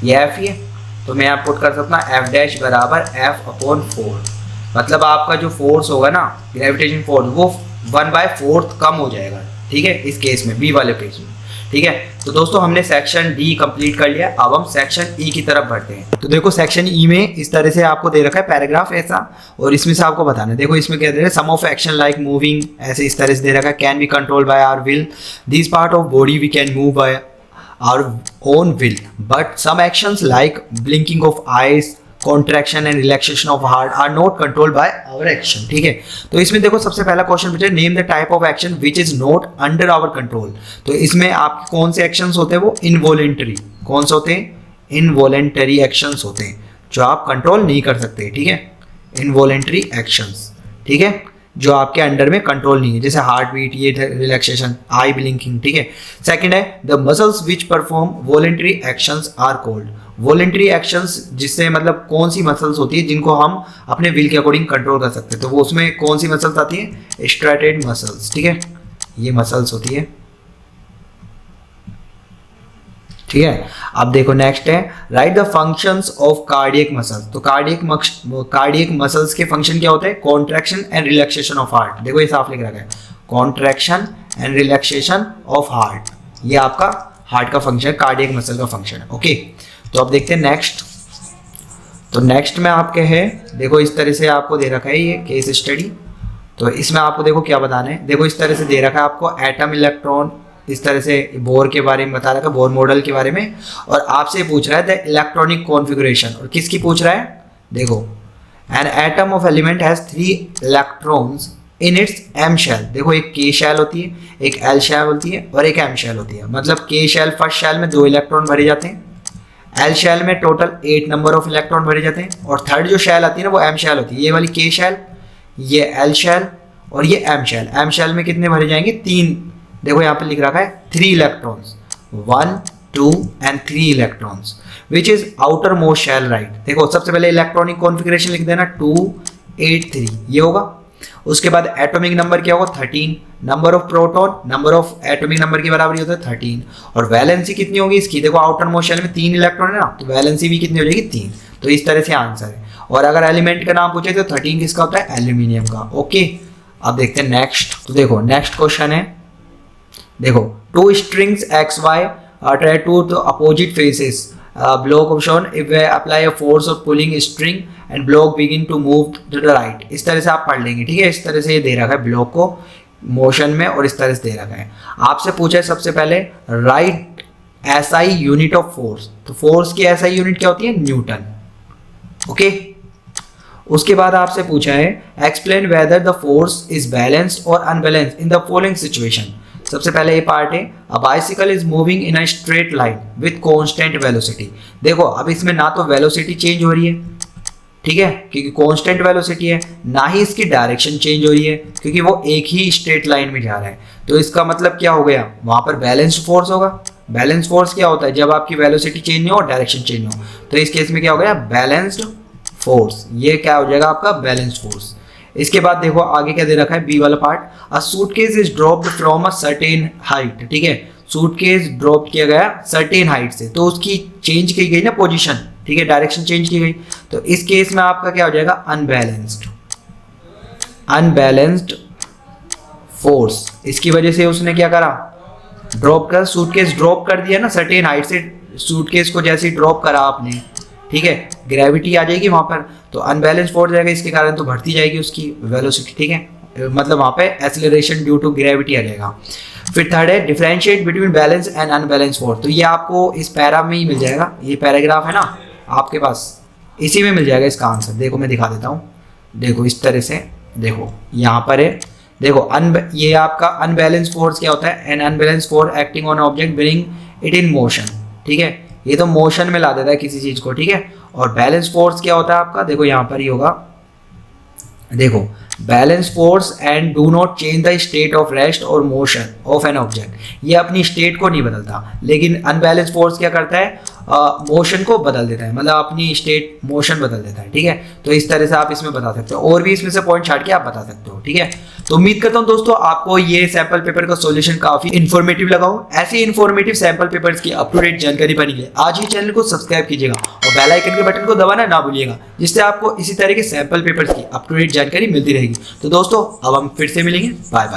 S1: ये एफ ही है, तो मैं यहाँ पुट कर सकता हूँ एफ डैश बराबर एफ अपॉन 4। मतलब आपका जो फोर्स होगा ना, ग्रेविटेशन फोर्स, वो 1/4 कम हो जाएगा, ठीक है, इस केस में, बी वाले केस में, ठीक है। तो दोस्तों हमने सेक्शन डी कंप्लीट कर लिया, अब हम सेक्शन ई की तरफ बढ़ते हैं। तो देखो सेक्शन ई में इस तरह से आपको दे रखा है पैराग्राफ ऐसा, और इसमें से आपको बताना है, देखो इसमें क्या दे रहा है, सम ऑफ एक्शन लाइक मूविंग, ऐसे इस तरह से दे रखा है, can be control by our will, this part of body we can move by our own will, but some actions like blinking of eyes, contraction and relaxation of heart are not controlled by our action, ठीक है। तो इसमें देखो सबसे पहला क्वेश्चन पूछा, name the type of action which is not under our control. तो इसमें आपके कौन से एक्शंस होते हैं, वो इनवॉलेंटरी, कौन से होते हैं, इनवॉलेंटरी एक्शंस होते हैं जो आप कंट्रोल नहीं कर सकते, ठीक है, इनवॉलेंटरी एक्शंस, ठीक है, जो आपके अंडर में कंट्रोल नहीं है, जैसे हार्ट बीट, ये रिलैक्सेशन, आई ब्लिंकिंग, ठीक है। सेकंड है the muscles which perform voluntary actions are called, voluntary actions जिससे मतलब कौन सी मसल्स होती है जिनको हम अपने विल के अकॉर्डिंग कंट्रोल कर सकते हैं, तो वो उसमें कौन सी मसल्स आती है, स्ट्रेटेड मसल्स, ठीक है, ये मसल्स होती है, ठीक है। अब देखो नेक्स्ट है right the functions of cardiac muscles. तो कार्डियक मसल्स के फंक्शन क्या होते हैं, contraction and relaxation of heart, देखो ये साफ लिख रखा है, contraction and relaxation of heart, ये आपका हार्ट का फंक्शन है, कार्डियक मसल का फंक्शन है, ओके। तो अब देखते हैं नेक्स्ट। तो नेक्स्ट में आपके है, देखो इस तरह से आपको दे रखा है ये केस स्टडी, तो इसमें आपको देखो क्या बताना है, देखो इस तरह से दे रखा है आपको एटम, इलेक्ट्रॉन, इस तरह से बोर के बारे में बता रखा है, बोर मॉडल के बारे में, और आपसे पूछ रहा है द इलेक्ट्रॉनिक कॉन्फ़िगरेशन, और किसकी पूछ रहा है, देखो an atom of element has 3 electrons in its M shell, देखो एक के शेल होती है, एक एल शेल होती है और एक एम शेल होती है। मतलब के शेल फर्स्ट शेल में 2 इलेक्ट्रॉन भरे जाते हैं, एल शेल में टोटल 8 नंबर ऑफ इलेक्ट्रॉन भरे जाते हैं, और थर्ड जो शेल आती है ना वो एम शेल होती है, ये वाली के शेल, ये एल शेल और ये एम शेल। एम शेल में कितने भरे जाएंगे, 3, देखो यहाँ पे लिख रखा है 3 electrons, 1, 2 and 3 electrons which is outer most shell, right. देखो सबसे पहले इलेक्ट्रॉनिक कॉन्फ़िगरेशन लिख देना 2, 8, 3, ये होगा। उसके बाद एटॉमिक नंबर क्या होगा, 13, number of proton, number of atomic number के बराबर होता है 13, और वैलेंसी कितनी होगी इसकी, देखो आउटर मोस्ट शेल में 3 इलेक्ट्रॉन है ना, तो वैलेंसी भी कितनी हो जाएगी, 3। तो इस तरह से आंसर है। और अगर एलिमेंट का नाम पूछे तो 13 किसका होता है, एल्यूमिनियम का, ओके। अब देखते हैं नेक्स्ट। तो देखो नेक्स्ट क्वेश्चन है, देखो 2 strings XY are tied to the opposite faces. Block option if we apply a force of pulling string and block begin to move to the right. इस तरह से आप पढ़ लेंगे, ठीक है। इस तरह से ये दे रखा है ब्लॉक को मोशन में, और इस तरह से दे रखा है। आपसे पूछा है सबसे पहले right SI unit of force, तो फोर्स की SI यूनिट क्या होती है, न्यूटन, ओके। उसके बाद आपसे पूछा है explain whether the force is balanced और unbalanced in the following situation. सबसे पहले ये पार्ट है a bicycle is moving in a straight line with constant velocity. देखो अब इसमें ना तो वेलोसिटी चेंज हो रही है, ठीक है, क्योंकि कांस्टेंट वेलोसिटी है, ना ही इसकी डायरेक्शन चेंज हो रही है क्योंकि वो एक ही स्ट्रेट लाइन में जा रहा है। तो इसका मतलब क्या हो गया, वहां पर बैलेंस्ड फोर्स होगा। बैलेंस फोर्स क्या होता है, जब आपकी वेलोसिटी चेंज नहीं हो और डायरेक्शन चेंज नहीं हो। तो इस केस में क्या हो गया, बैलेंस्ड फोर्स, ये क्या हो जाएगा आपका बैलेंस फोर्स। इसके बाद देखो आगे क्या दे रखा है, बी वाला part, a suitcase is dropped from a certain height, ठीक है। सूटकेस ड्रॉप किया गया सर्टेन हाइट से, तो उसकी चेंज की गई ना पोजीशन, ठीक है, डायरेक्शन चेंज की गई। तो इस केस में आपका क्या हो जाएगा, अनबैलेंस्ड फोर्स। इसकी वजह से उसने क्या करा, ड्रॉप कर, सूटकेस ड्रॉप कर दिया ना सर्टेन हाइट से, सूटकेस को जैसे ड्रॉप करा आपने, ठीक है, ग्रेविटी आ जाएगी वहां पर, तो अनबैलेंस फोर्स जाएगा, इसके कारण तो बढ़ती जाएगी उसकी वेलोसिटी, ठीक है, मतलब वहां पे एक्सीलरेशन ड्यू टू ग्रेविटी आ जाएगा। फिर थर्ड है differentiate between balance and unbalance force. तो ये आपको इस पैरा में ही मिल जाएगा, ये पैराग्राफ है ना आपके पास, इसी में मिल जाएगा इसका आंसर। देखो मैं दिखा देता हूँ, देखो इस तरह से, देखो यहाँ पर है, देखो ये आपका अनबैलेंस फोर्स क्या होता है, an unbalance force acting on object bring it in motion, ठीक है, ये तो मोशन में ला देता है किसी चीज को, ठीक है। और बैलेंस फोर्स क्या होता है आपका, देखो यहाँ पर ही होगा, देखो balance force and do not change the state of rest और मोशन ऑफ एन ऑब्जेक्ट। ये अपनी स्टेट को नहीं बदलता, लेकिन अनबैलेंस फोर्स क्या करता है, मोशन को बदल देता है, मतलब अपनी स्टेट मोशन बदल देता है, ठीक है। तो इस तरह से आप इसमें बता सकते हो, और भी इसमें से पॉइंट छाट के आप बता सकते हो, ठीक है। तो उम्मीद करता हूं दोस्तों आपको ये सैंपल पेपर का सॉल्यूशन काफी इन्फॉर्मेटिव लगा हो। ऐसी इन्फॉर्मेटिव सैंपल पेपर्स की अप टू डेट जानकारी पाने के लिए आज ही चैनल को सब्सक्राइब कीजिएगा और बेल आइकन के बटन को दबाना ना भूलिएगा, जिससे आपको इसी तरह के सैंपल पेपर्स की अप टू डेट जानकारी मिलती रहेगी। तो दोस्तों अब हम फिर से मिलेंगे, बाय बाय।